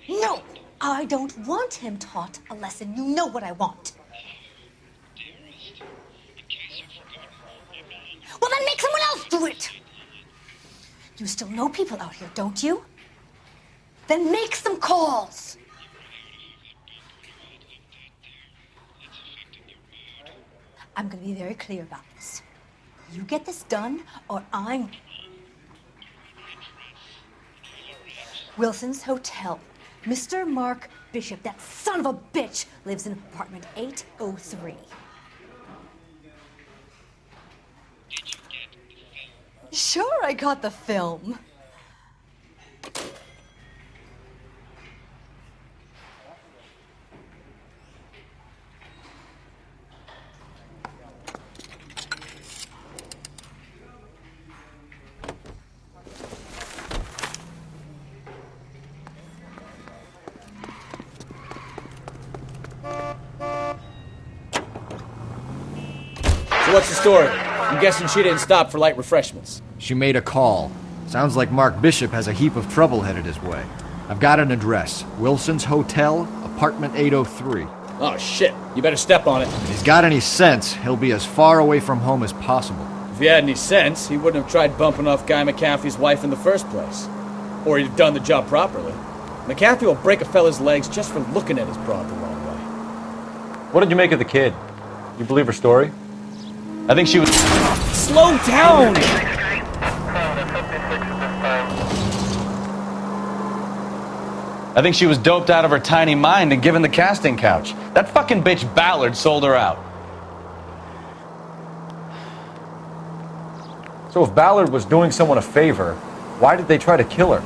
No! I don't want him taught a lesson. You know what I want. Well, then make someone else do it! You still know people out here, don't you? Then make some calls! I'm gonna be very clear about this. You get this done, or I'm... Wilson's Hotel. Mr. Mark Bishop, that son of a bitch, lives in apartment 803. Sure, I got the film. So what's the story? I'm guessing she didn't stop for light refreshments. She made a call. Sounds like Mark Bishop has a heap of trouble headed his way. I've got an address. Wilson's Hotel, apartment 803. Oh, shit. You better step on it. If he's got any sense, he'll be as far away from home as possible. If he had any sense, he wouldn't have tried bumping off Guy McAfee's wife in the first place. Or he'd have done the job properly. McAfee will break a fella's legs just for looking at his broad the wrong way. What did you make of the kid? You believe her story? I think she was... Slow down! I think she was doped out of her tiny mind and given the casting couch. That fucking bitch Ballard sold her out. So if Ballard was doing someone a favor, why did they try to kill her?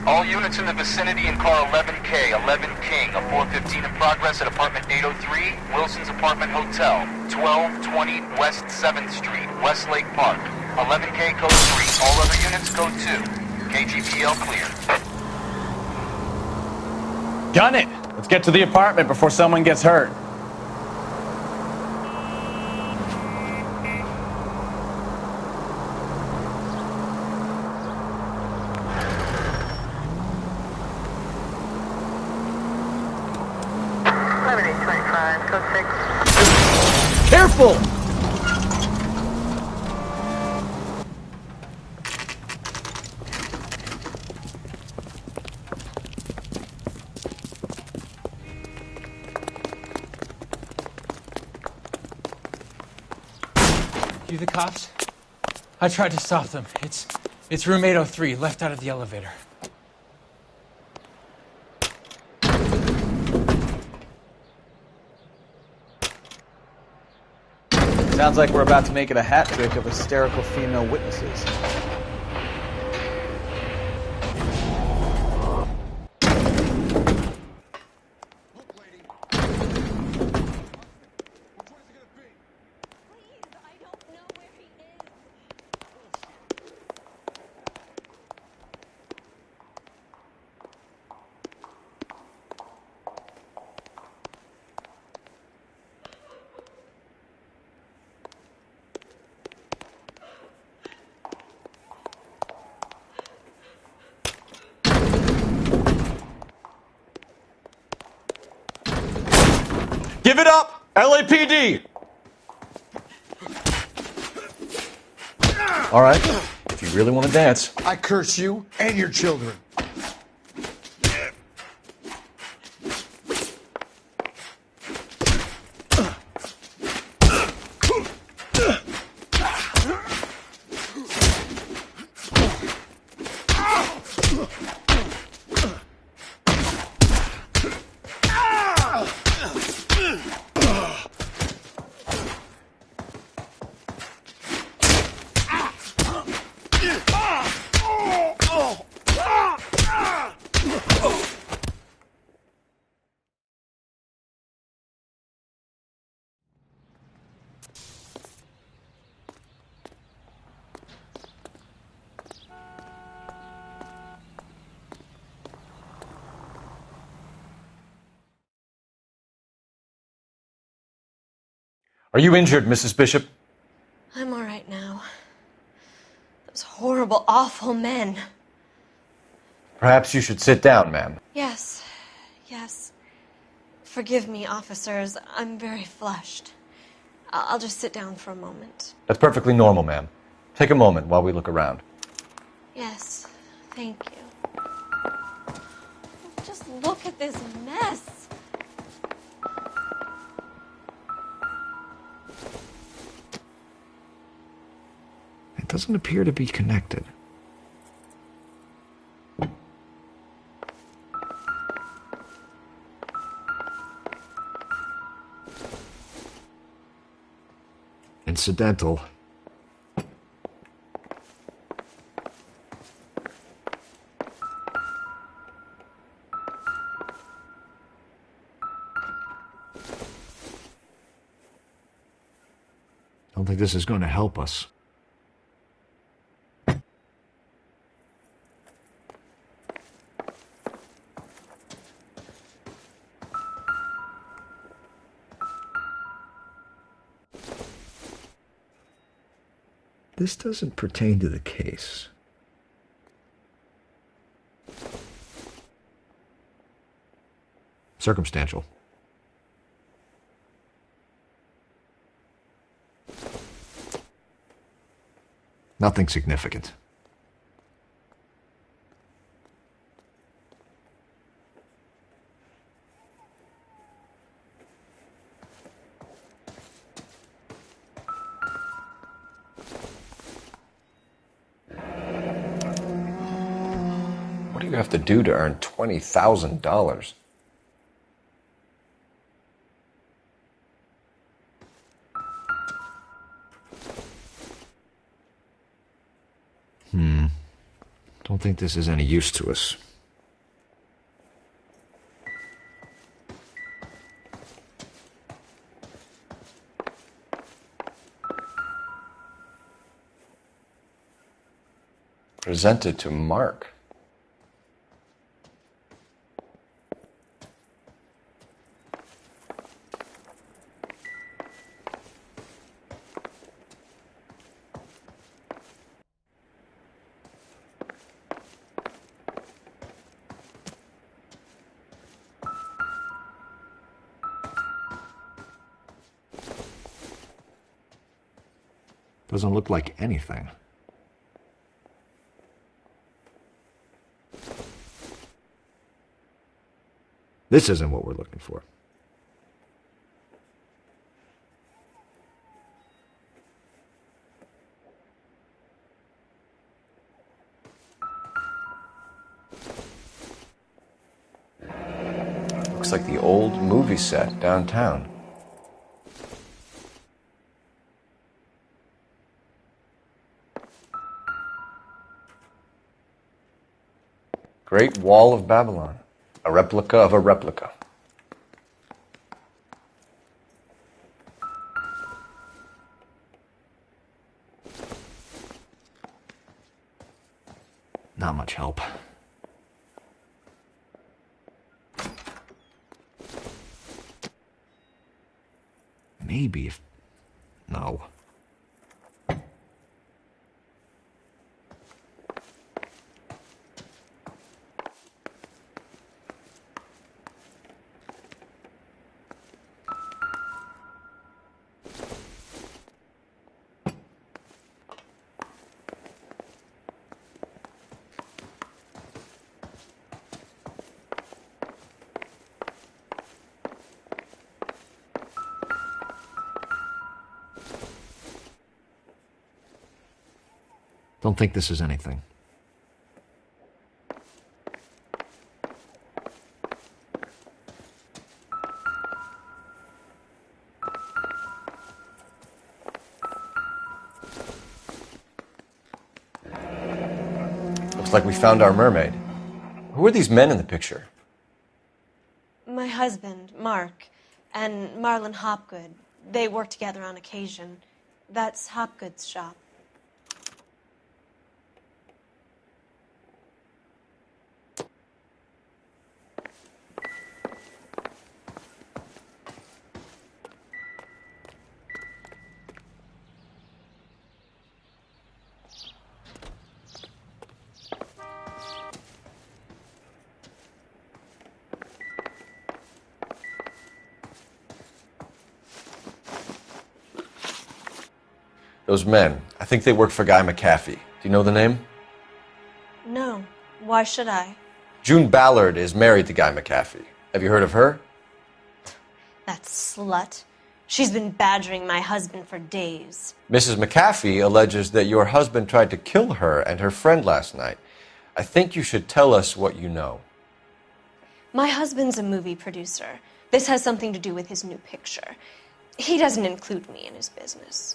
All units in the vicinity in car 11K, 11 King, a 415 in progress at apartment 803, Wilson's Apartment Hotel, 1220 West 7th Street, Westlake Park. 11K code 3, all other units code 2. KGPL clear. Gun it! Let's get to the apartment before someone gets hurt. Careful! You the cops? I tried to stop them. It's room 803, left out of the elevator. Sounds like we're about to make it a hat trick of hysterical female witnesses. Give it up! LAPD! All right, if you really want to dance. I curse you and your children. Are you injured, Mrs. Bishop? I'm all right now. Those horrible, awful men. Perhaps you should sit down, ma'am. Yes, yes. Forgive me, officers. I'm very flushed. I'll just sit down for a moment. That's perfectly normal, ma'am. Take a moment while we look around. Yes, thank you. Just look at this mess. It doesn't appear to be connected. Incidental. Don't think this is going to help us. This doesn't pertain to the case. Circumstantial. Nothing significant. What do you have to do to earn $20,000? Don't think this is any use to us. Presented to Mark. Doesn't look like anything. This isn't what we're looking for. Looks like the old movie set downtown. Great Wall of Babylon. A replica of a replica. Not much help. Maybe if... No. Don't think this is anything. Looks like we found our mermaid. Who are these men in the picture? My husband, Mark, and Marlon Hopgood. They work together on occasion. That's Hopgood's shop. Those men, I think they work for Guy McAfee. Do you know the name? No. Why should I? June Ballard is married to Guy McAfee. Have you heard of her? That slut. She's been badgering my husband for days. Mrs. McAfee alleges that your husband tried to kill her and her friend last night. I think you should tell us what you know. My husband's a movie producer. This has something to do with his new picture. He doesn't include me in his business.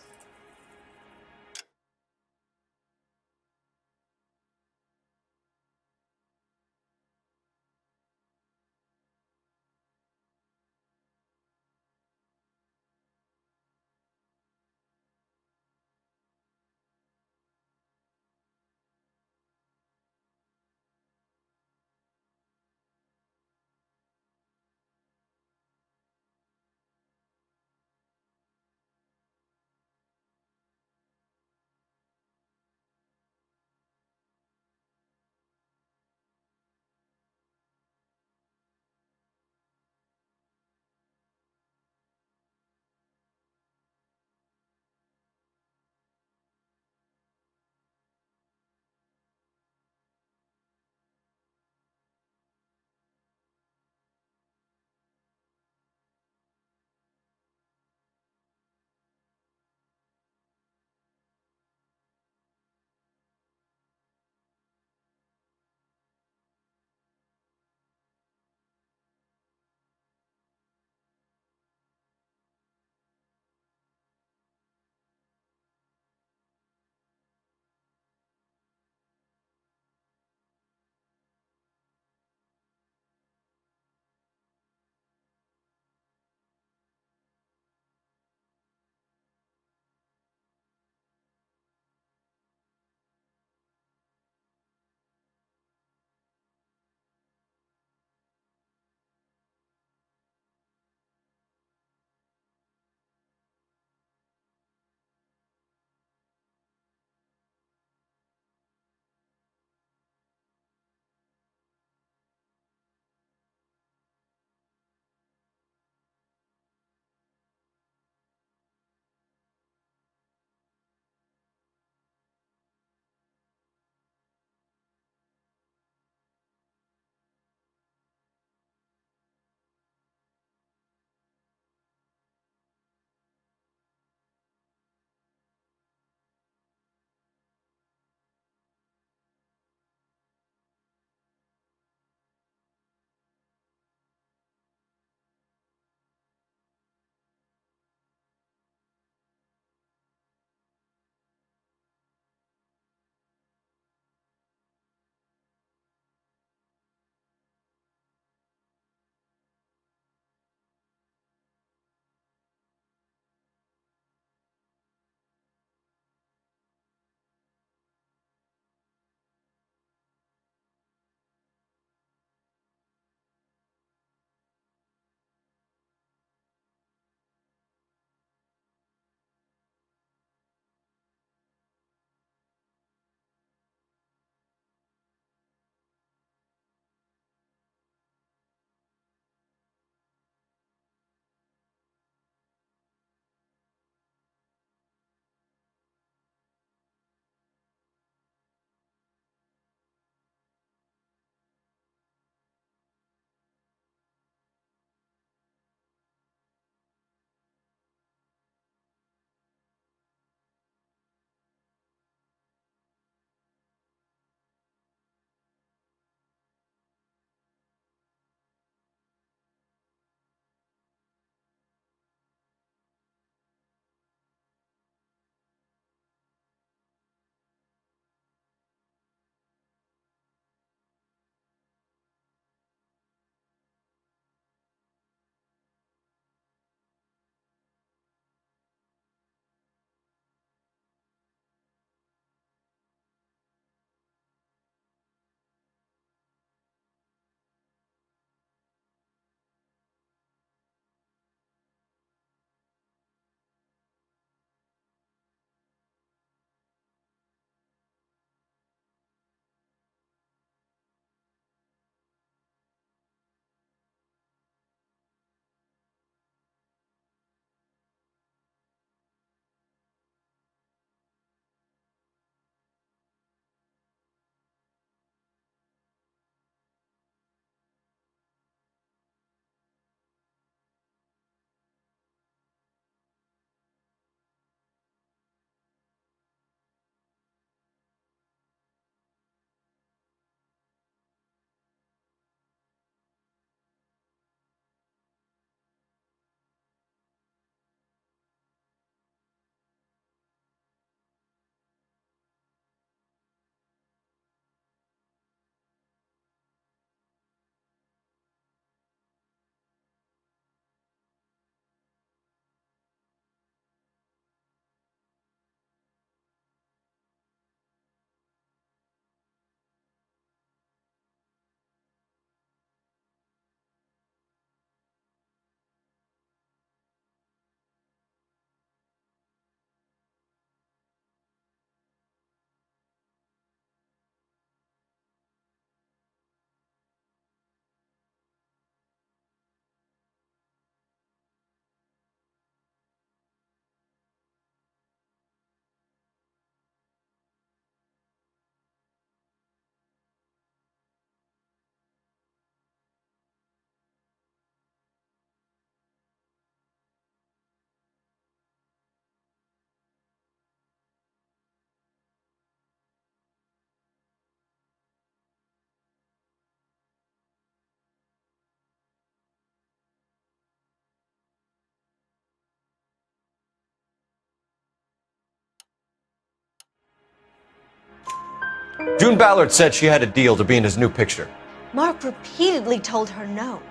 June Ballard said she had a deal to be in his new picture. Mark repeatedly told her no.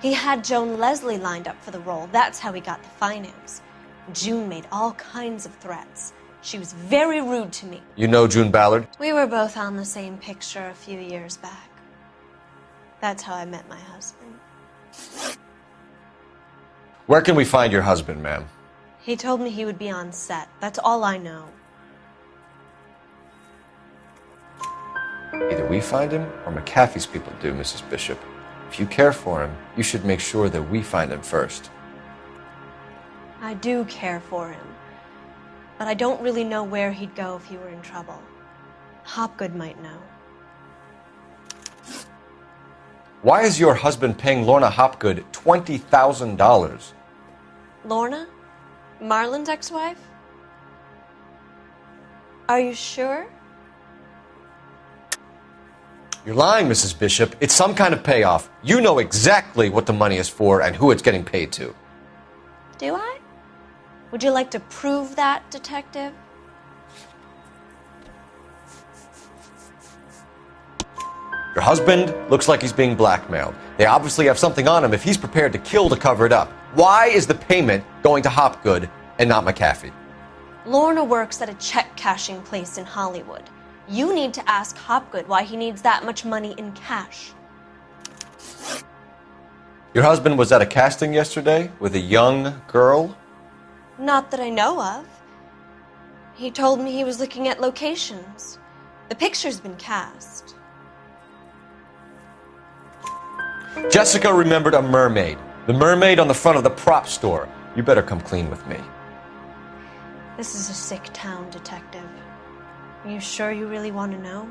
He had Joan Leslie lined up for the role. That's how he got the finance. June made all kinds of threats. She was very rude to me. You know June Ballard? We were both on the same picture a few years back. That's how I met my husband. Where can we find your husband, ma'am? He told me he would be on set. That's all I know. Either we find him or McAfee's people do, Mrs. Bishop. If you care for him, you should make sure that we find him first. I do care for him. But I don't really know where he'd go if he were in trouble. Hopgood might know. Why is your husband paying Lorna Hopgood $20,000? Lorna? Marlon's ex-wife? Are you sure? You're lying, Mrs. Bishop. It's some kind of payoff. You know exactly what the money is for and who it's getting paid to. Do I? Would you like to prove that, Detective? Your husband looks like he's being blackmailed. They obviously have something on him if he's prepared to kill to cover it up. Why is the payment going to Hopgood and not McAfee? Lorna works at a check-cashing place in Hollywood. You need to ask Hopgood why he needs that much money in cash. Your husband was at a casting yesterday with a young girl? Not that I know of. He told me he was looking at locations. The picture's been cast. Jessica remembered a mermaid. The mermaid on the front of the prop store. You better come clean with me. This is a sick town, Detective. Are you sure you really want to know?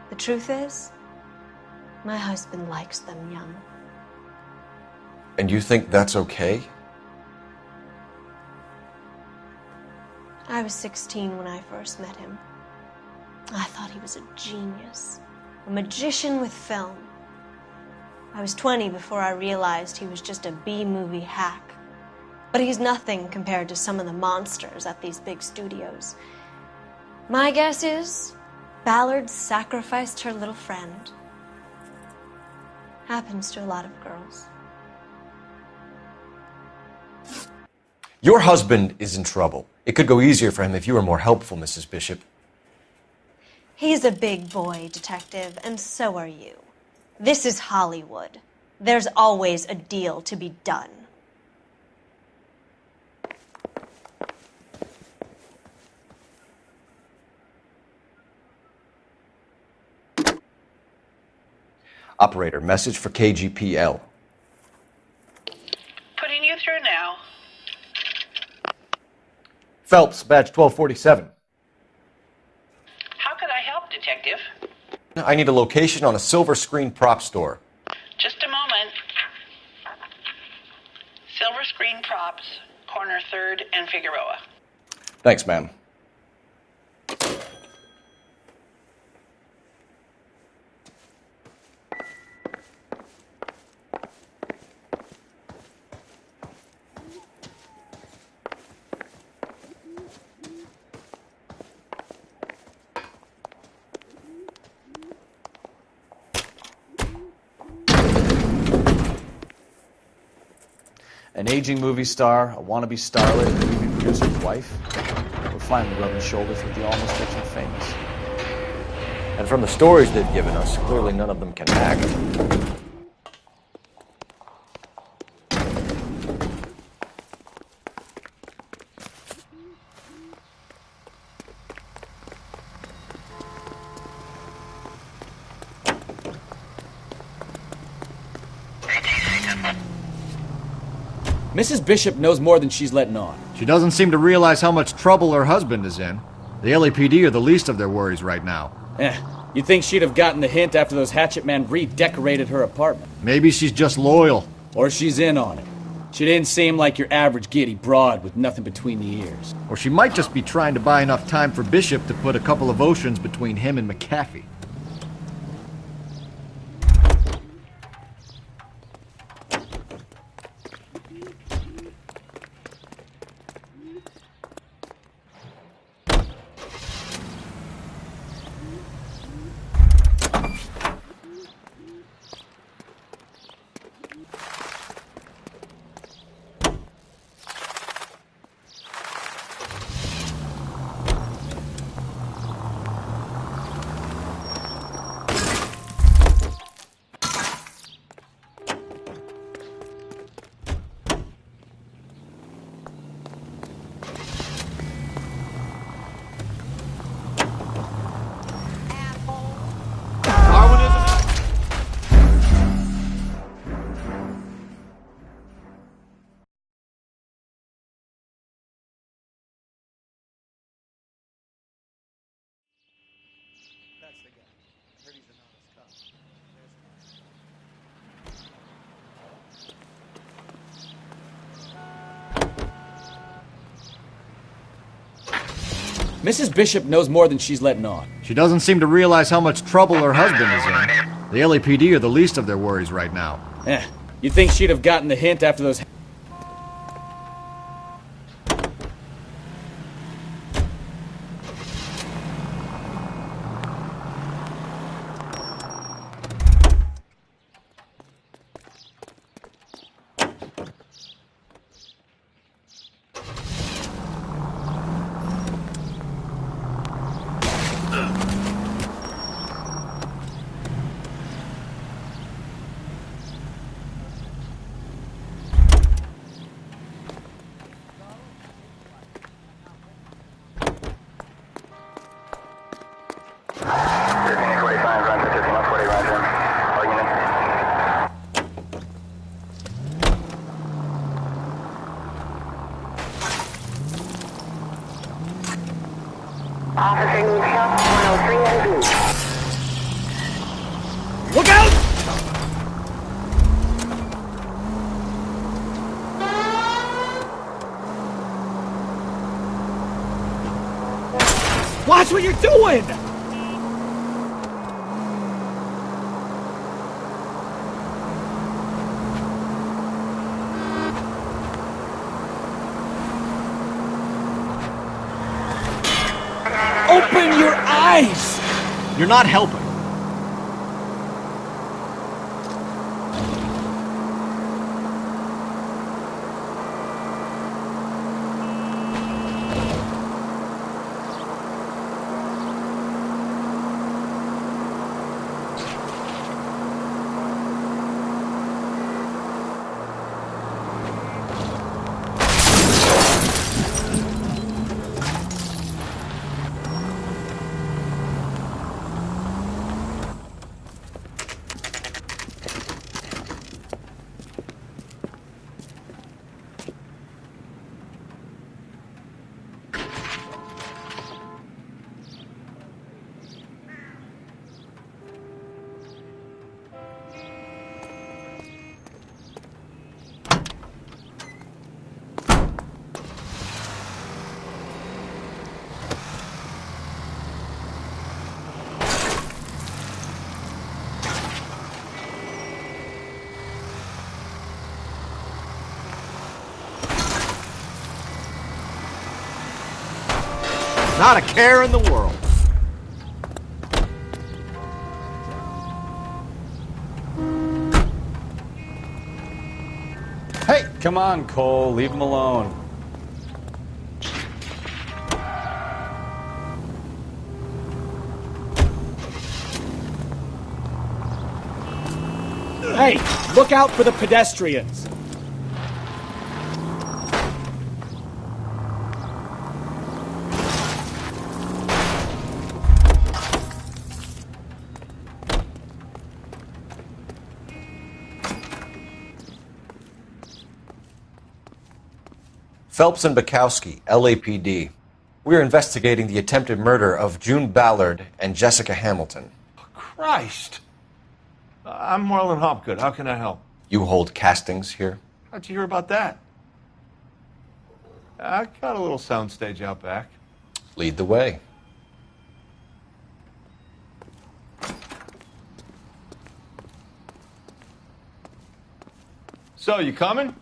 The truth is, my husband likes them young. And you think that's okay? I was 16 when I first met him. I thought he was a genius, a magician with film. I was 20 before I realized he was just a B-movie hack. But he's nothing compared to some of the monsters at these big studios. My guess is Ballard sacrificed her little friend. Happens to a lot of girls. Your husband is in trouble. It could go easier for him if you were more helpful, Mrs. Bishop. He's a big boy, Detective, and so are you. This is Hollywood. There's always a deal to be done. Operator, message for KGPL. Putting you through now. Phelps, badge 1247. How could I help, Detective? I need a location on a silver screen prop store. Just a moment. Silver Screen Props, corner 3rd and Figueroa. Thanks, ma'am. An aging movie star, a wannabe starlet, and a movie producer's wife. We're finally rubbing shoulders with the almost rich and famous. And from the stories they've given us, clearly none of them can act. Mrs. Bishop knows more than she's letting on. She doesn't seem to realize how much trouble her husband is in. The LAPD are the least of their worries right now. You'd think she'd have gotten the hint after those hatchet men redecorated her apartment. Maybe she's just loyal. Or she's in on it. She didn't seem like your average giddy broad with nothing between the ears. Or she might just be trying to buy enough time for Bishop to put a couple of oceans between him and McAfee. Mrs. Bishop knows more than she's letting on. She doesn't seem to realize how much trouble her husband is in. The LAPD are the least of their worries right now. You'd think she'd have gotten the hint after those... Look out! Watch what you're doing! Open your eyes! You're not helping. Not a care in the world. Hey, come on, Cole. Leave him alone. Hey, look out for the pedestrians. Phelps and Bukowski, LAPD. We're investigating the attempted murder of June Ballard and Jessica Hamilton. Christ. I'm Marlon Hopgood. How can I help? You hold castings here? How'd you hear about that? I got a little soundstage out back. Lead the way. So, you coming?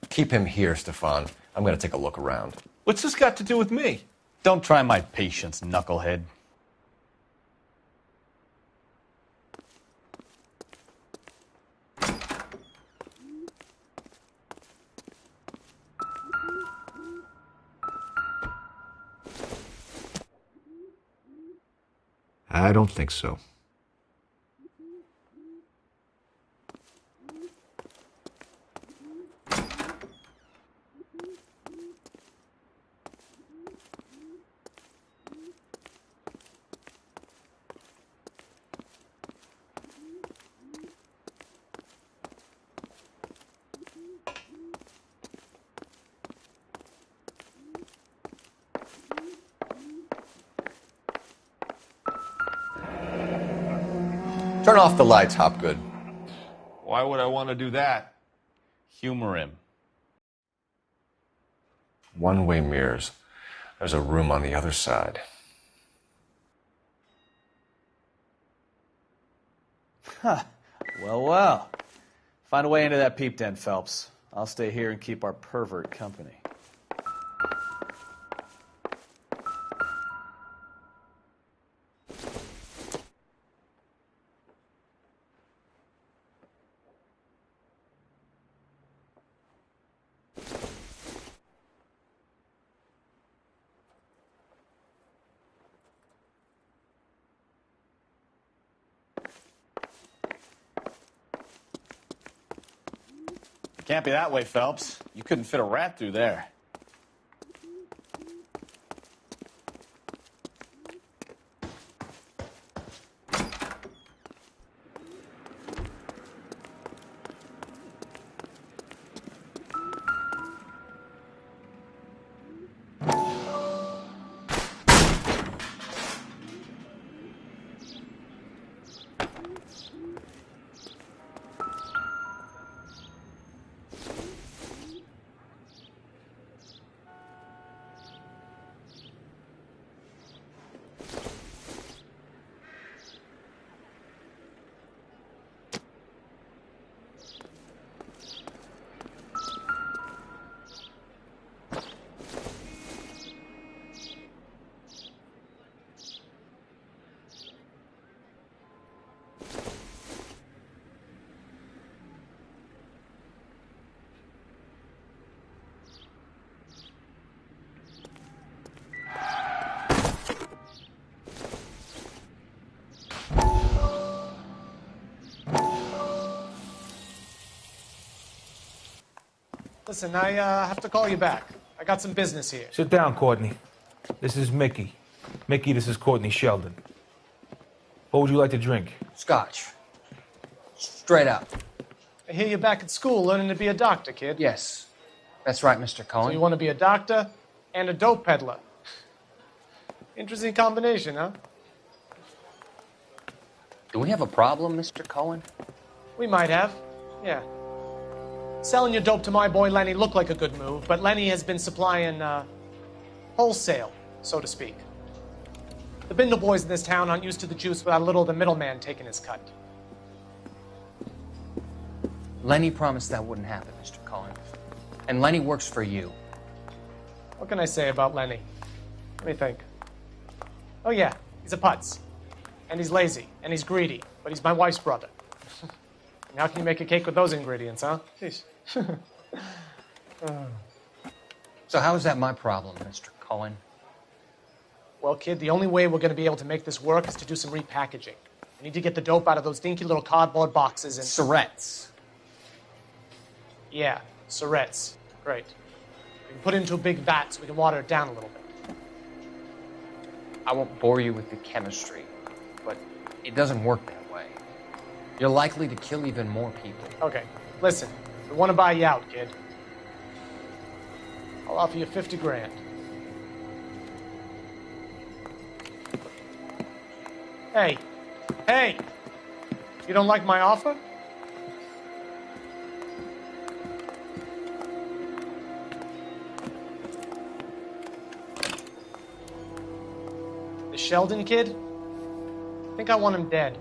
Keep him here, Stefan. I'm going to take a look around. What's this got to do with me? Don't try my patience, knucklehead. I don't think so. Turn off the lights, Hopgood. Why would I want to do that? Humor him. One-way mirrors. There's a room on the other side. Huh. Well. Find a way into that peep den, Phelps. I'll stay here and keep our pervert company. Can't be that way, Phelps. You couldn't fit a rat through there. Listen, I have to call you back. I got some business here. Sit down, Courtney. This is Mickey. Mickey, this is Courtney Sheldon. What would you like to drink? Scotch. Straight up. I hear you're back at school learning to be a doctor, kid. Yes. That's right, Mr. Cohen. So you want to be a doctor and a dope peddler. Interesting combination, huh? Do we have a problem, Mr. Cohen? We might have. Yeah. Selling your dope to my boy Lenny looked like a good move, but Lenny has been supplying, wholesale, so to speak. The Bindle boys in this town aren't used to the juice without a little of the middleman taking his cut. Lenny promised that wouldn't happen, Mr. Cohen. And Lenny works for you. What can I say about Lenny? Let me think. Oh yeah, he's a putz. And he's lazy, and he's greedy, but he's my wife's brother. And how can you make a cake with those ingredients, huh? Jeez. So how is that my problem, Mr. Cohen? Well, kid, the only way we're going to be able to make this work is to do some repackaging. We need to get the dope out of those dinky little cardboard boxes and... Surrettes. Yeah, Surrettes. Great. We can put it into a big vat so we can water it down a little bit. I won't bore you with the chemistry, but it doesn't work that way. You're likely to kill even more people. Okay, listen. We want to buy you out, kid. I'll offer you 50 grand. Hey. Hey! You don't like my offer? The Sheldon kid? I think I want him dead.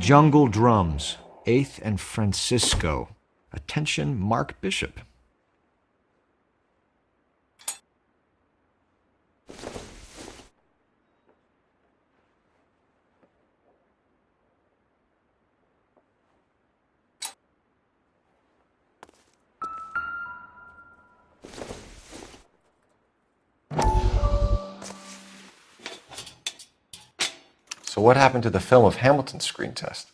Jungle Drums, 8th and Francisco. Attention, Mark Bishop. So what happened to the film of Hamilton's screen test?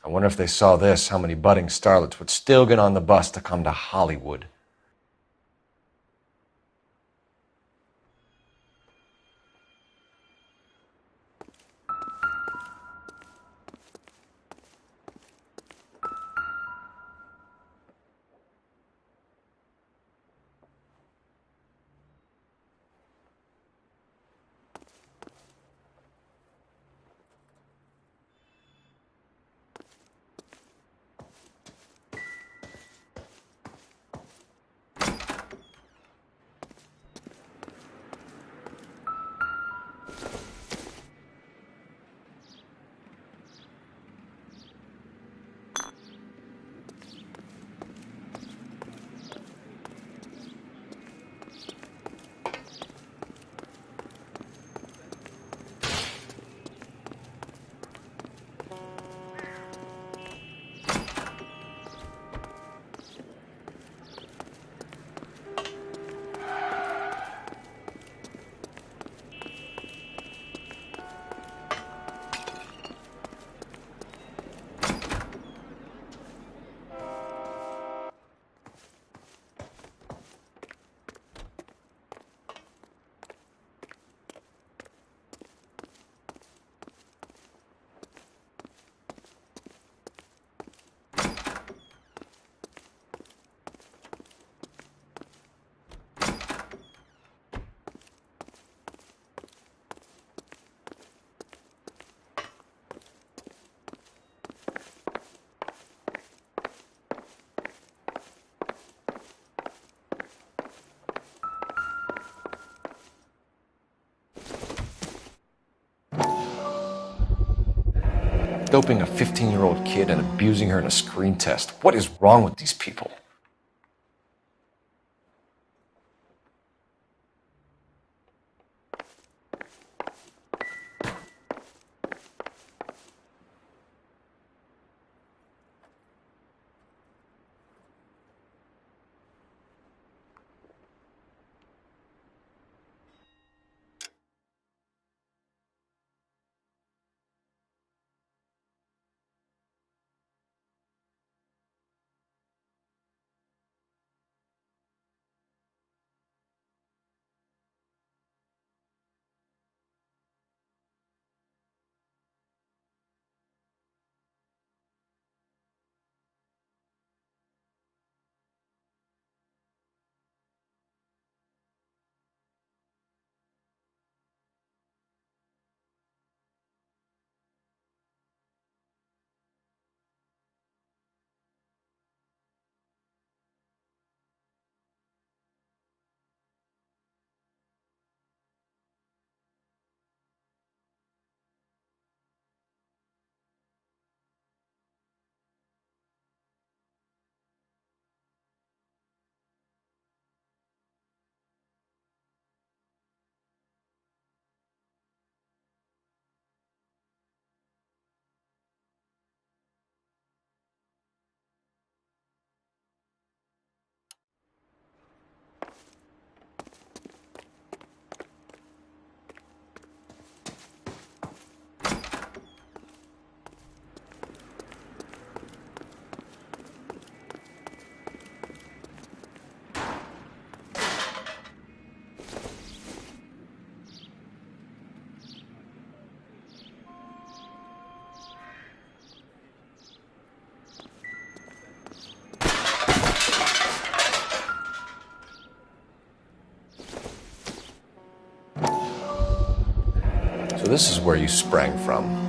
I wonder if they saw this, how many budding starlets would still get on the bus to come to Hollywood. Doping a 15-year-old kid and abusing her in a screen test. What is wrong with these people? So this is where you sprang from.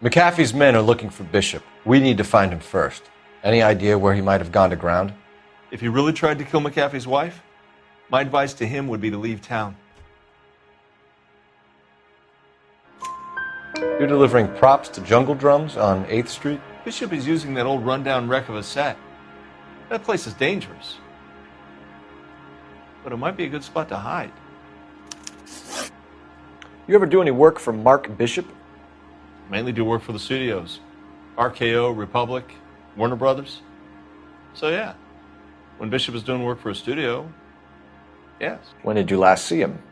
McAfee's men are looking for Bishop. We need to find him first. Any idea where he might have gone to ground? If he really tried to kill McAfee's wife, my advice to him would be to leave town. You're delivering props to Jungle Drums on 8th Street? Bishop is using that old rundown wreck of a set. That place is dangerous. But it might be a good spot to hide. You ever do any work for Mark Bishop? Mainly do work for the studios. RKO, Republic, Warner Brothers. So yeah, when Bishop is doing work for a studio, yes. When did you last see him?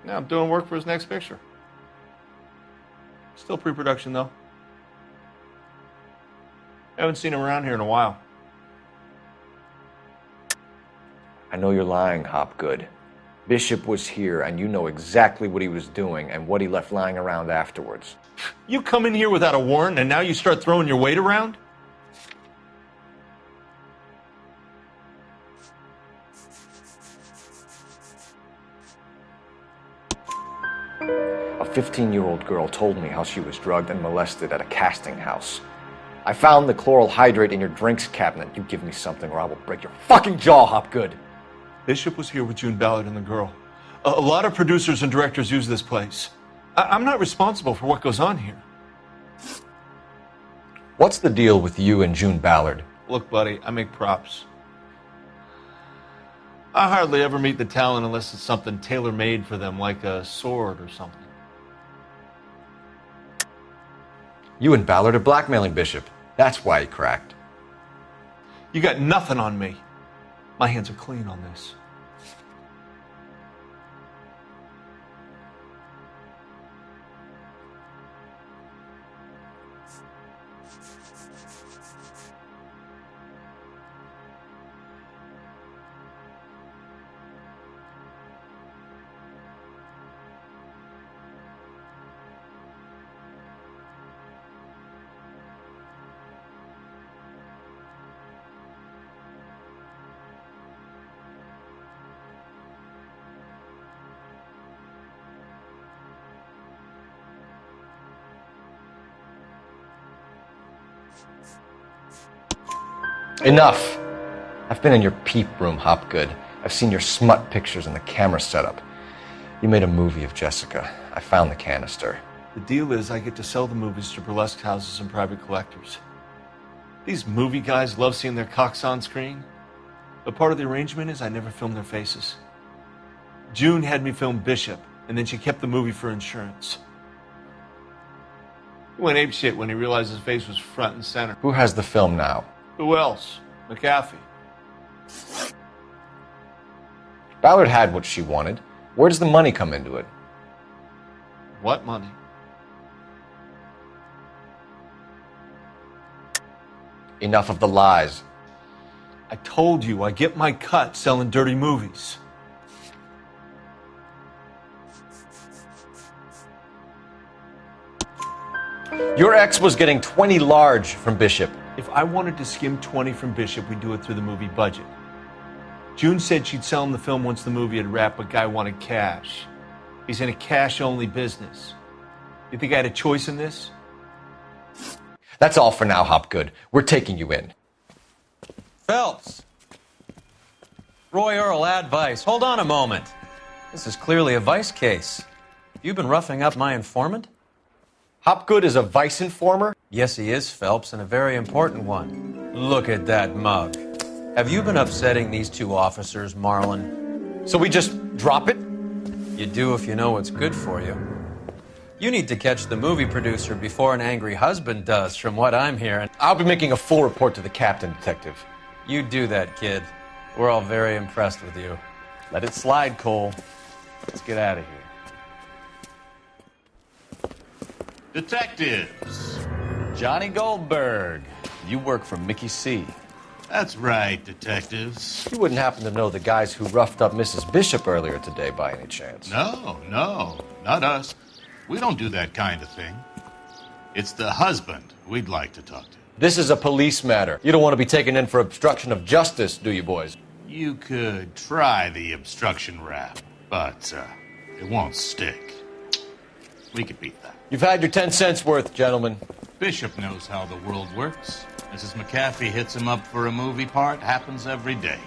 Now I'm doing work for his next picture. Still pre-production though. Haven't seen him around here in a while. I know you're lying, Hopgood. Bishop was here, and you know exactly what he was doing and what he left lying around afterwards. You come in here without a warrant, and now you start throwing your weight around? A 15-year-old girl told me how she was drugged and molested at a casting house. I found the chloral hydrate in your drinks cabinet. You give me something or I will break your fucking jaw, Hopgood. Bishop was here with June Ballard and the girl. A lot of producers and directors use this place. I'm not responsible for what goes on here. What's the deal with you and June Ballard? Look, buddy, I make props. I hardly ever meet the talent unless it's something tailor-made for them, like a sword or something. You and Ballard are blackmailing Bishop. That's why he cracked. You got nothing on me. My hands are clean on this. Enough! I've been in your peep room, Hopgood. I've seen your smut pictures and the camera setup. You made a movie of Jessica. I found the canister. The deal is I get to sell the movies to burlesque houses and private collectors. These movie guys love seeing their cocks on screen. But part of the arrangement is I never film their faces. June had me film Bishop, and then she kept the movie for insurance. He went apeshit when he realized his face was front and center. Who has the film now? Who else? McAfee. Ballard had what she wanted. Where does the money come into it? What money? Enough of the lies. I told you I get my cut selling dirty movies. Your ex was getting 20 large from Bishop. If I wanted to skim 20 from Bishop, we'd do it through the movie budget. June said she'd sell him the film once the movie had wrapped, but Guy wanted cash. He's in a cash-only business. You think I had a choice in this? That's all for now, Hopgood. We're taking you in. Phelps! Roy Earl, ad vice. Hold on a moment. This is clearly a vice case. You've been roughing up my informant? Hopgood is a vice informer? Yes, he is, Phelps, and a very important one. Look at that mug. Have you been upsetting these two officers, Marlin? So we just drop it? You do if you know what's good for you. You need to catch the movie producer before an angry husband does, from what I'm hearing. I'll be making a full report to the captain, Detective. You do that, kid. We're all very impressed with you. Let it slide, Cole. Let's get out of here. Detectives. Johnny Goldberg. You work for Mickey C. That's right, detectives. You wouldn't happen to know the guys who roughed up Mrs. Bishop earlier today by any chance? No, not us. We don't do that kind of thing. It's the husband we'd like to talk to. This is a police matter. You don't want to be taken in for obstruction of justice, do you, boys? You could try the obstruction rap, but it won't stick. We could beat that. You've had your 10 cents worth, gentlemen. Bishop knows how the world works. Mrs. McAfee hits him up for a movie part. Happens every day.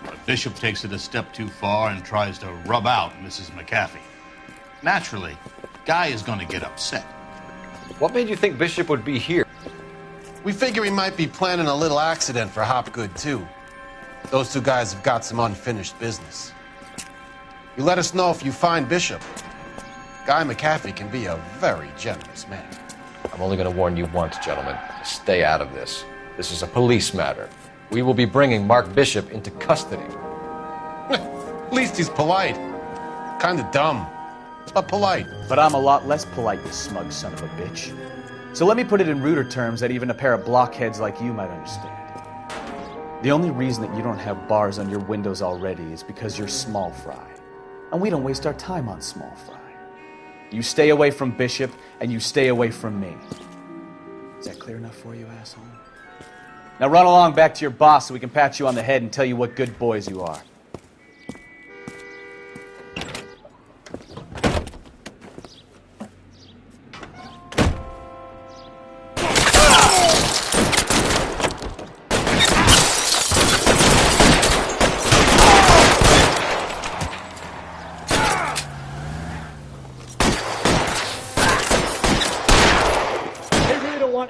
But Bishop takes it a step too far and tries to rub out Mrs. McAfee. Naturally, Guy is going to get upset. What made you think Bishop would be here? We figure he might be planning a little accident for Hopgood, too. Those two guys have got some unfinished business. You let us know if you find Bishop. Guy McAfee can be a very generous man. I'm only going to warn you once, gentlemen. Stay out of this. This is a police matter. We will be bringing Mark Bishop into custody. At least he's polite. Kind of dumb, but polite. But I'm a lot less polite, you smug son of a bitch. So let me put it in ruder terms that even a pair of blockheads like you might understand. The only reason that you don't have bars on your windows already is because you're small fry. And we don't waste our time on small fry. You stay away from Bishop, and you stay away from me. Is that clear enough for you, asshole? Now run along back to your boss so we can pat you on the head and tell you what good boys you are.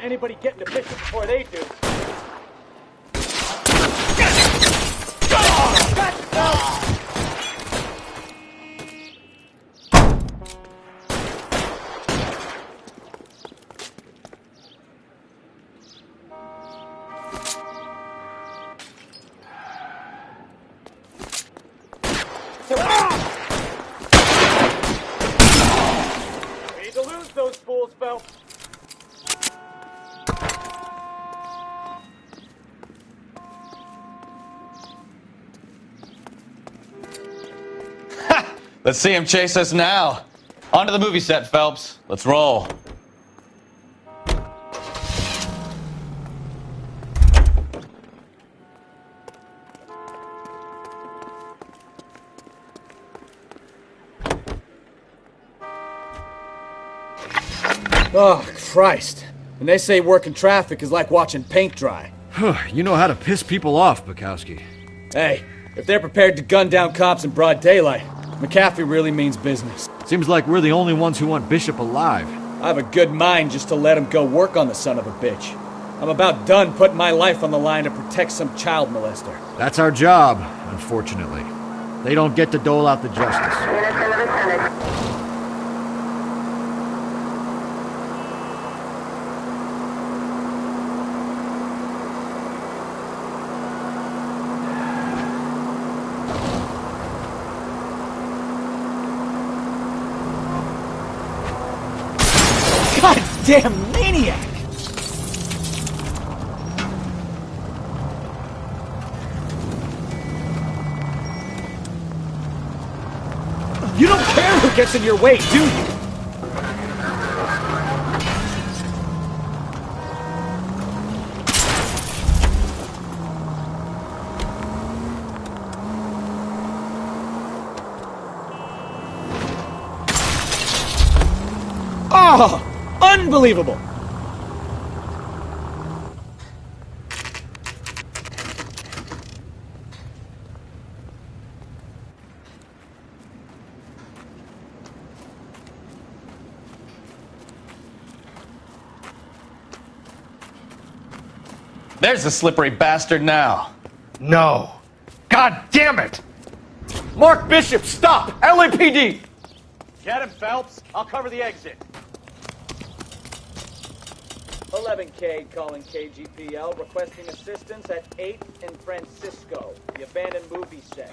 Anybody getting to Bishop before they do. We need to lose those fools, Phelps. Let's see him chase us now. On to the movie set, Phelps. Let's roll. Oh, Christ. And they say working traffic is like watching paint dry. You know how to piss people off, Bukowski. Hey, if they're prepared to gun down cops in broad daylight, McAfee really means business. Seems like we're the only ones who want Bishop alive. I have a good mind just to let him go work on the son of a bitch. I'm about done putting my life on the line to protect some child molester. That's our job, unfortunately. They don't get to dole out the justice. Damn maniac! You don't care who gets in your way, do you? Oh! Unbelievable! There's the slippery bastard now. No. God damn it! Mark Bishop, stop! LAPD! Get him, Phelps. I'll cover the exit. 11K calling KGPL, requesting assistance at 8th and Francisco, the abandoned movie set.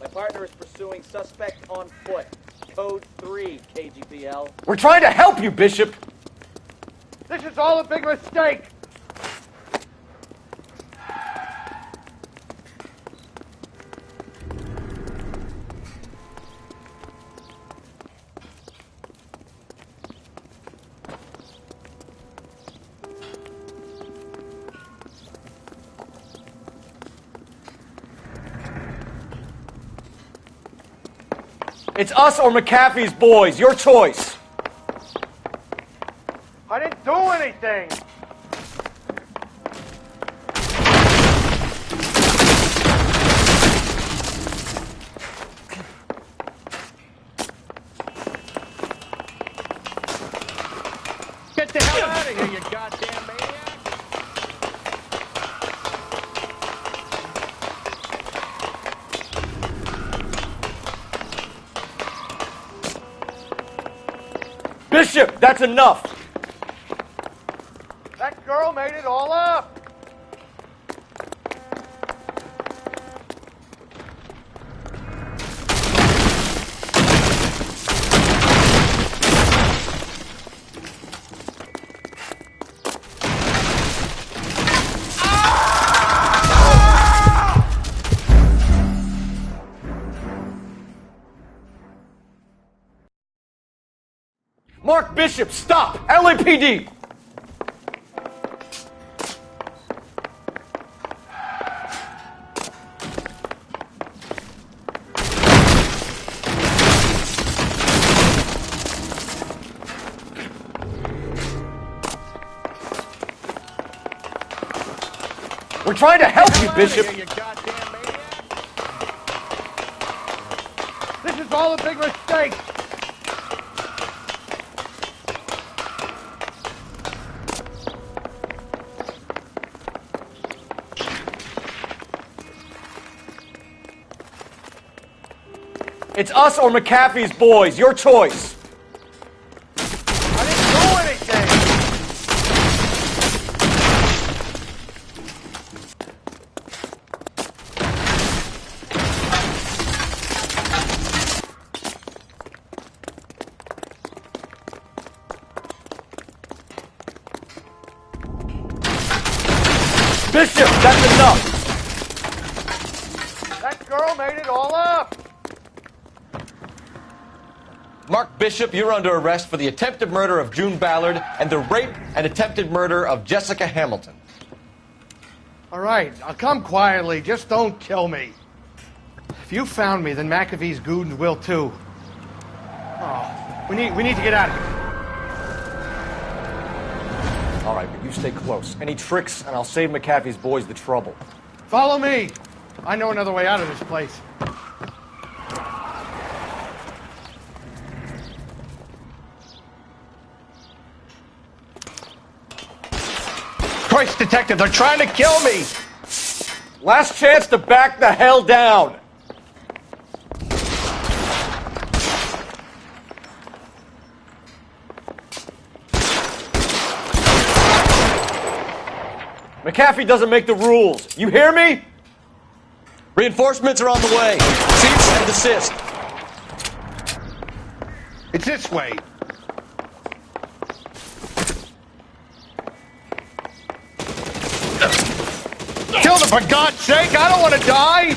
My partner is pursuing suspect on foot. Code 3, KGPL. We're trying to help you, Bishop! This is all a big mistake! It's us or McAfee's boys. Your choice. I didn't do anything. Get the hell out of here, you goddamn maniac! Bishop, that's enough! That girl made it all up! Mark Bishop, stop! LAPD! We're trying to help you, Bishop! Here, you goddamn maniac. This is all a big mistake! It's us or McAfee's boys. Your choice. I didn't do anything! Bishop, that's enough! That girl made it all up! Mark Bishop, you're under arrest for the attempted murder of June Ballard and the rape and attempted murder of Jessica Hamilton. All right, I'll come quietly. Just don't kill me. If you found me, then McAfee's goons will too. Oh, we need to get out of here. All right, but you stay close. Any tricks, and I'll save McAfee's boys the trouble. Follow me. I know another way out of this place. Christ, detective, they're trying to kill me! Last chance to back the hell down! McAfee doesn't make the rules. You hear me? Reinforcements are on the way. Cease and desist. It's this way. Kill them, for God's sake! I don't want to die!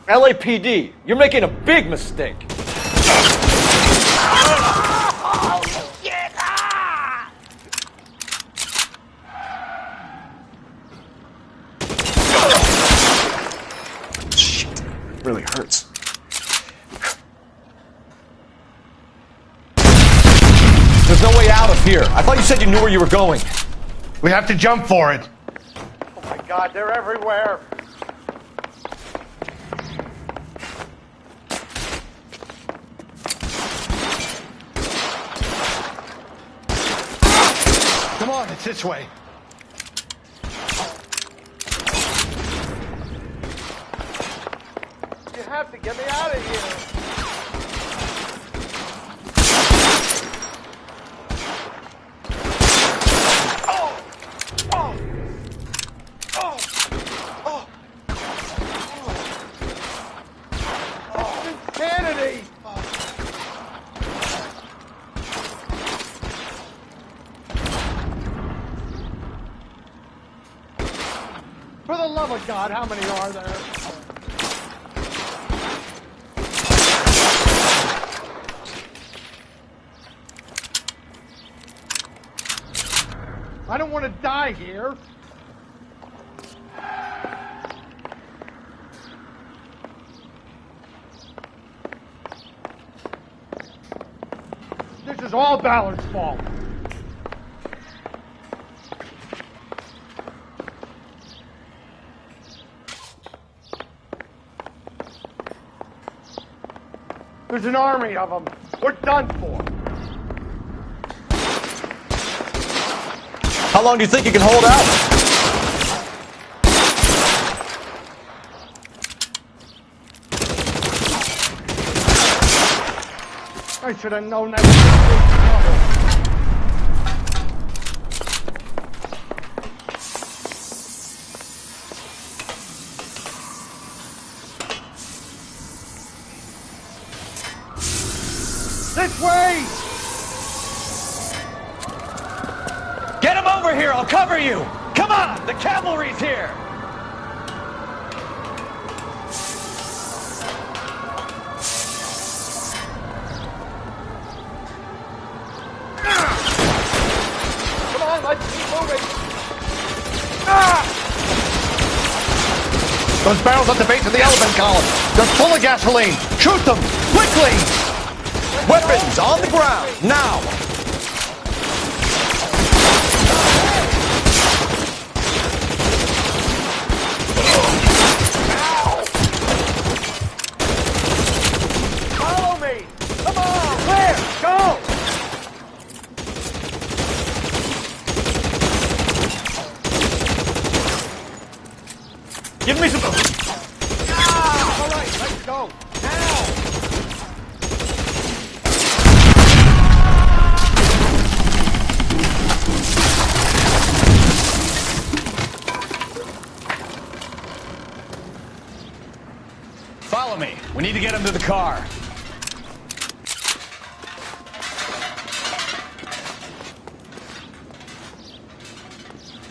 LAPD, you're making a big mistake. Shit, really hurts. There's no way out of here. I thought you said you knew where you were going. We have to jump for it. Oh my God, they're everywhere. Come on, it's this way. You have to get me out of here. Insanity! For the love of God, how many are there? I don't want to die here. This is all Ballard's fault. There's an army of them. We're done for. How long do you think you can hold out? I should have known that was trouble. This way! Get him over here! I'll cover you! Come on! The cavalry's here! Come on, let's keep moving! Ah! Those barrels at the base of the elephant column. They're full of gasoline. Shoot them! Quickly! Weapons on the ground, now! Follow me! Come on! Where? Go! Give me some... Ah! All right, let's go. Now! Follow me. We need to get him to the car.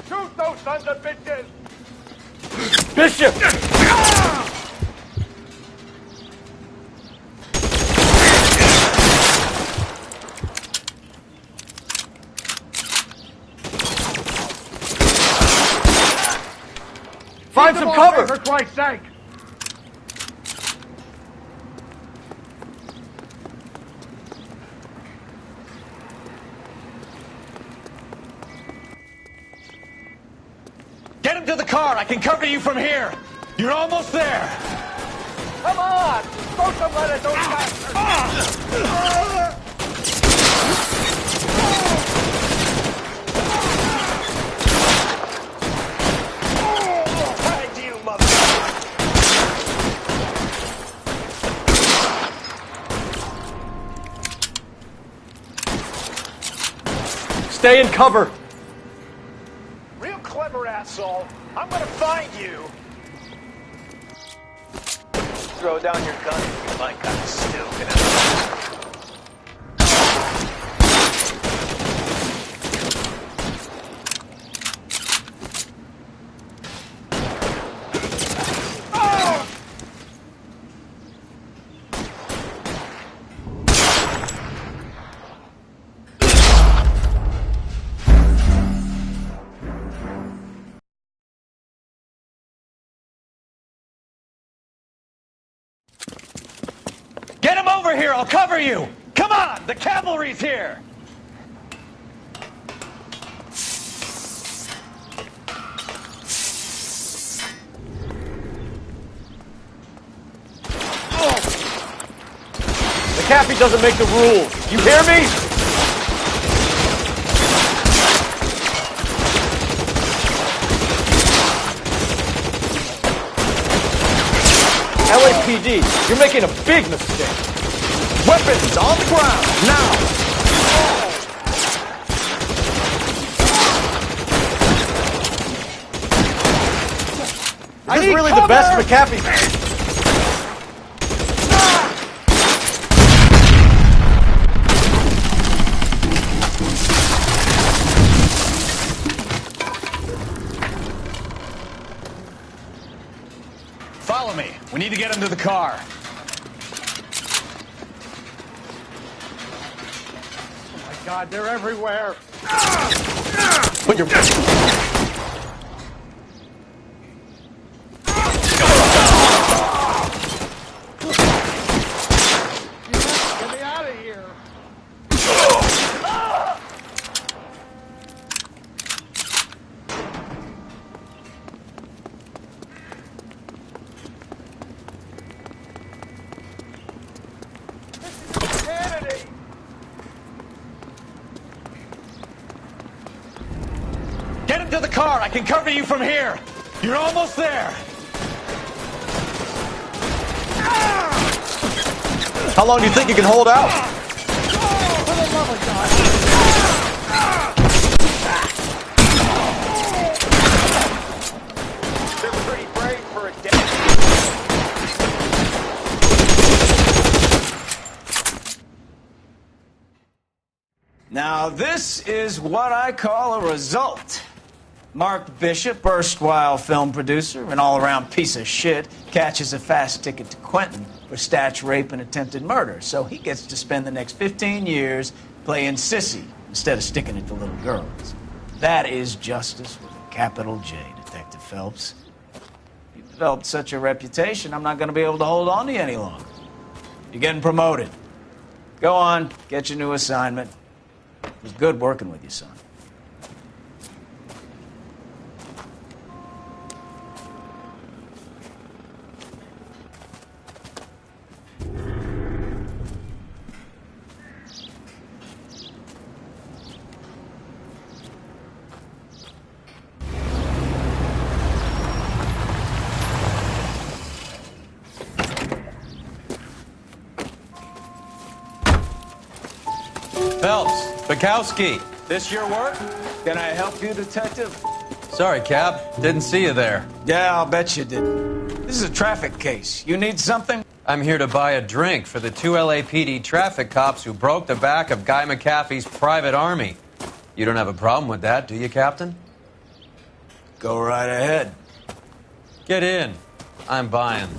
Shoot those sons of bitches! Bishop! Find some cover! For Christ's sake! Get him to the car. I can cover you from here. You're almost there. Come on! Throw some lead at those bastards! Thank you, mother. Stay in cover! Real clever, asshole. I'm gonna find you. Throw down your gun if you find kind of stupid. Get him over here! I'll cover you! Come on! The cavalry's here! McAfee doesn't make the rules. You hear me? LAPD, you're making a big mistake. Weapons on the ground, now! Is this really the best McAfee? Follow me. We need to get him to the car. Oh my God, they're everywhere. Put your... Get me out of here. car. I can cover you from here. You're almost there. How long do you think you can hold out? For the love of God. They're pretty brave for a day. Now, this is what I call a result. Mark Bishop, erstwhile film producer, an all-around piece of shit, catches a fast ticket to Quentin for statch rape and attempted murder. So he gets to spend the next 15 years playing sissy instead of sticking it to little girls. That is justice with a capital J, Detective Phelps. You've developed such a reputation, I'm not going to be able to hold on to you any longer. You're getting promoted. Go on, get your new assignment. It was good working with you, son. Phelps, Bukowski, this your work? Can I help you, Detective? Sorry, Cap. Didn't see you there. Yeah, I'll bet you didn't. This is a traffic case. You need something? I'm here to buy a drink for the 2 LAPD traffic cops who broke the back of Guy McAfee's private army. You don't have a problem with that, do you, Captain? Go right ahead. Get in. I'm buying.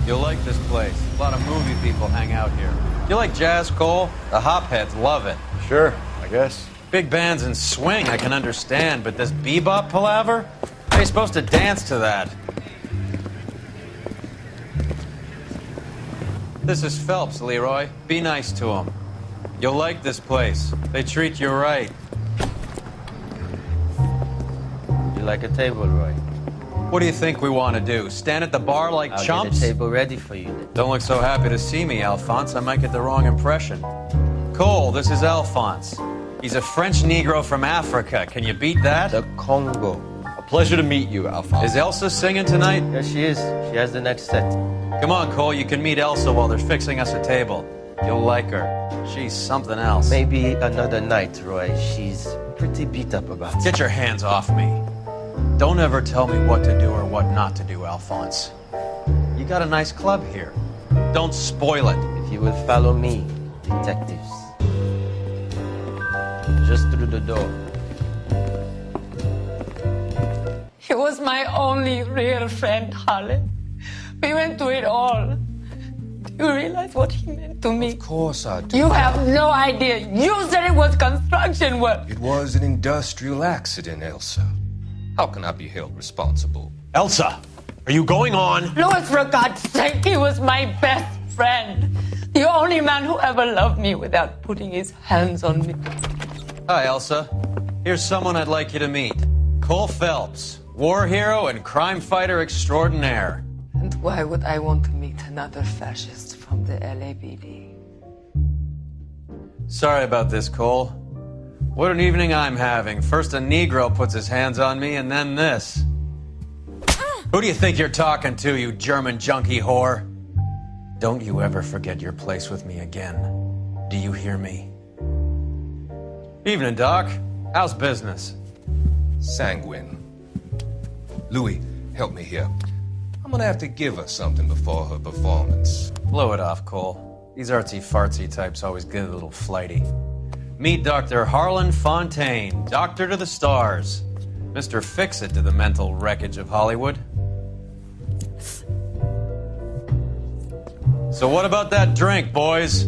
You'll like this place. A lot of movie people hang out here. You like jazz, Cole? The hopheads love it. Sure, I guess. Big bands and swing I can understand, but this bebop palaver? How are you supposed to dance to that? This is Phelps, Leroy. Be nice to him. You'll like this place. They treat you right. You like a table, Roy? What do you think we want to do? Stand at the bar like I'll chumps? get a table ready for you. Don't look so happy to see me, Alphonse. I might get the wrong impression. Cole, this is Alphonse. He's a French Negro from Africa. Can you beat that? The Congo. A pleasure to meet you, Alphonse. Is Elsa singing tonight? Yes, she is. She has the next set. Come on, Cole. You can meet Elsa while they're fixing us a table. You'll like her. She's something else. Maybe another night, Roy. She's pretty beat up about it. Get your hands off me. Don't ever tell me what to do or what not to do, Alphonse. You got a nice club here. Don't spoil it. If you will follow me, detectives. Just through the door. He was my only real friend, Harlan. We went through it all. Do you realize what he meant to me? Of course I do. You have no idea. You said it was construction work. It was an industrial accident, Elsa. How can I be held responsible? Elsa, are you going on? Louis, for God's sake, he was my best friend. The only man who ever loved me without putting his hands on me. Hi, Elsa. Here's someone I'd like you to meet. Cole Phelps, war hero and crime fighter extraordinaire. And why would I want to meet another fascist from the LAPD? Sorry about this, Cole. What an evening I'm having. First a Negro puts his hands on me, and then this. Who do you think you're talking to, you German junkie whore? Don't you ever forget your place with me again. Do you hear me? Evening, Doc. How's business? Sanguine. Louis, help me here. I'm gonna have to give her something before her performance. Blow it off, Cole. These artsy-fartsy types always get a little flighty. Meet Dr. Harlan Fontaine, doctor to the stars. Mr. Fix-It to the mental wreckage of Hollywood. So what about that drink, boys?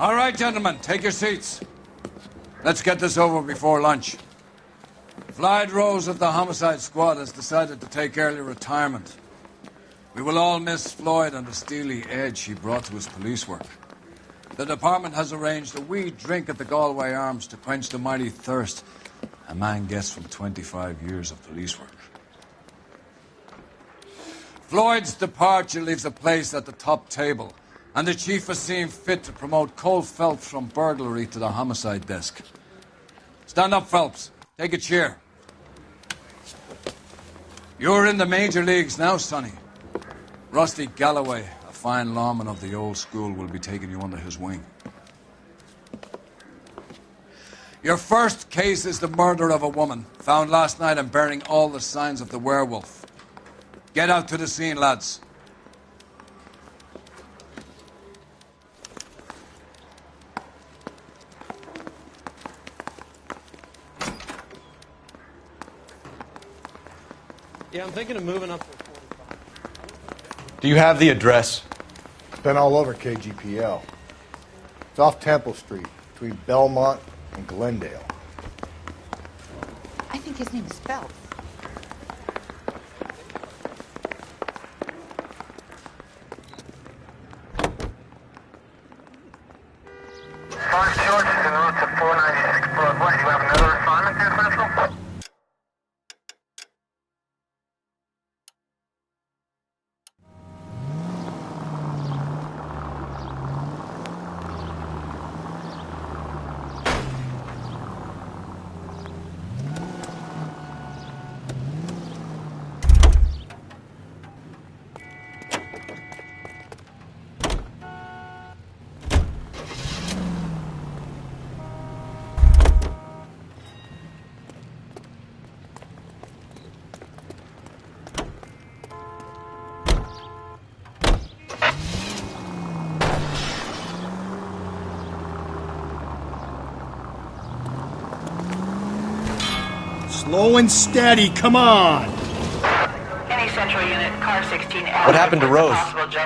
All right, gentlemen, take your seats. Let's get this over before lunch. Floyd Rose of the Homicide Squad has decided to take early retirement. We will all miss Floyd and the steely edge he brought to his police work. The department has arranged a wee drink at the Galway Arms to quench the mighty thirst a man gets from 25 years of police work. Floyd's departure leaves a place at the top table, and the chief has seen fit to promote Cole Phelps from burglary to the homicide desk. Stand up, Phelps. Take a chair. You're in the major leagues now, Sonny. Rusty Galloway, a fine lawman of the old school, will be taking you under his wing. Your first case is the murder of a woman, found last night and bearing all the signs of the werewolf. Get out to the scene, lads. Yeah, I'm thinking of moving up to 45. Do you have the address? It's been all over KGPL. It's off Temple Street, between Belmont and Glendale. I think his name is Phelps. Forest George is en route to 496 Broadway. You have another assignment there, Central? Slow and steady, come on! Any central unit, car 16. What happened to Rose?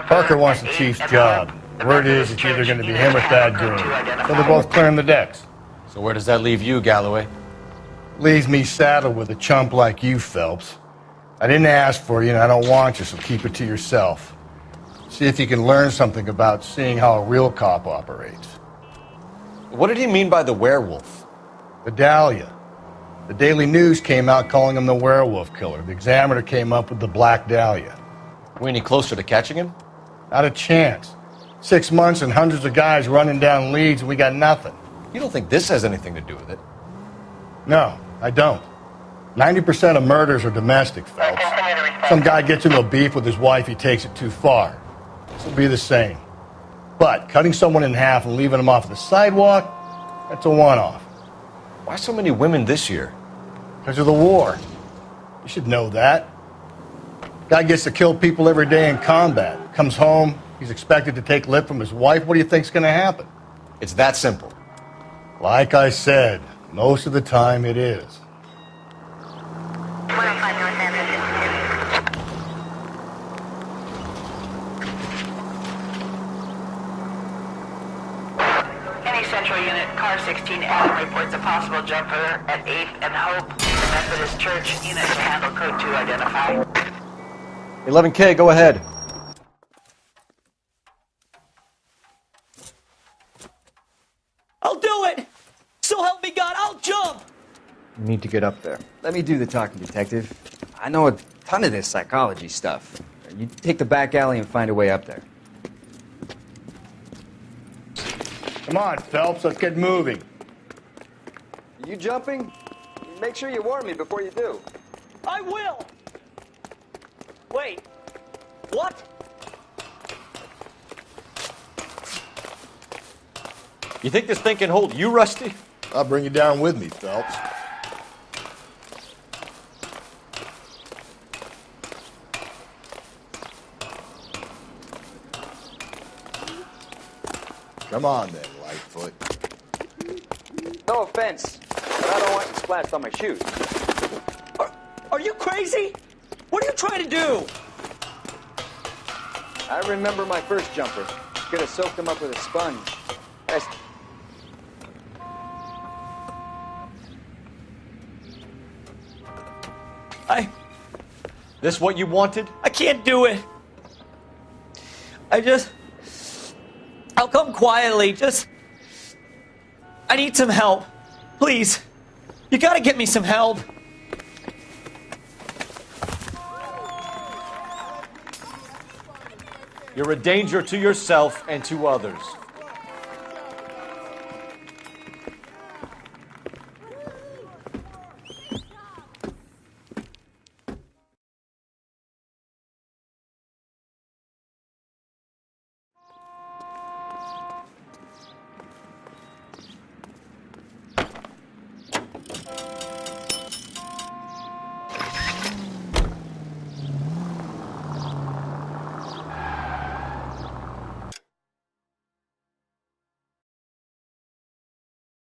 Parker wants the chief's job. Word is it's either going to be him or Thad Goon. So they're both clearing the decks. So where does that leave you, Galloway? Leaves me saddled with a chump like you, Phelps. I didn't ask for you and I don't want you, so keep it to yourself. See if you can learn something about seeing how a real cop operates. What did he mean by the werewolf? The Dahlia. The Daily News came out calling him the werewolf killer. The Examiner came up with the Black Dahlia. We any closer to catching him? Not a chance. 6 months and hundreds of guys running down leads and we got nothing. You don't think this has anything to do with it? No, I don't. 90% of murders are domestic, Phelps. Some guy gets into a beef with his wife, he takes it too far. This will be the same. But cutting someone in half and leaving them off the sidewalk, that's a one-off. Why so many women this year? Because of the war. You should know that. Guy gets to kill people every day in combat. Comes home, he's expected to take lip from his wife. What do you think's going to happen? It's that simple. Like I said, most of the time it is. Any central unit, car 16. Adam reports a possible jumper at 8th and Hope. The Methodist Church unit to handle code 2 identify. 11K, go ahead. I'll do it! So help me God, I'll jump! You need to get up there. Let me do the talking, detective. I know a ton of this psychology stuff. You take the back alley and find a way up there. Come on, Phelps, let's get moving. You jumping? Make sure you warn me before you do. I will! Wait, what? You think this thing can hold you, Rusty? I'll bring you down with me, Phelps. Come on then, Lightfoot. No offense, but I don't want you splashed on my shoes. Are you crazy? What are you trying to do? I remember my first jumper. Could have soaked him up with a sponge. Hey, Christ. This what you wanted? I can't do it. I'll come quietly. I need some help. Please. You gotta get me some help. You're a danger to yourself and to others.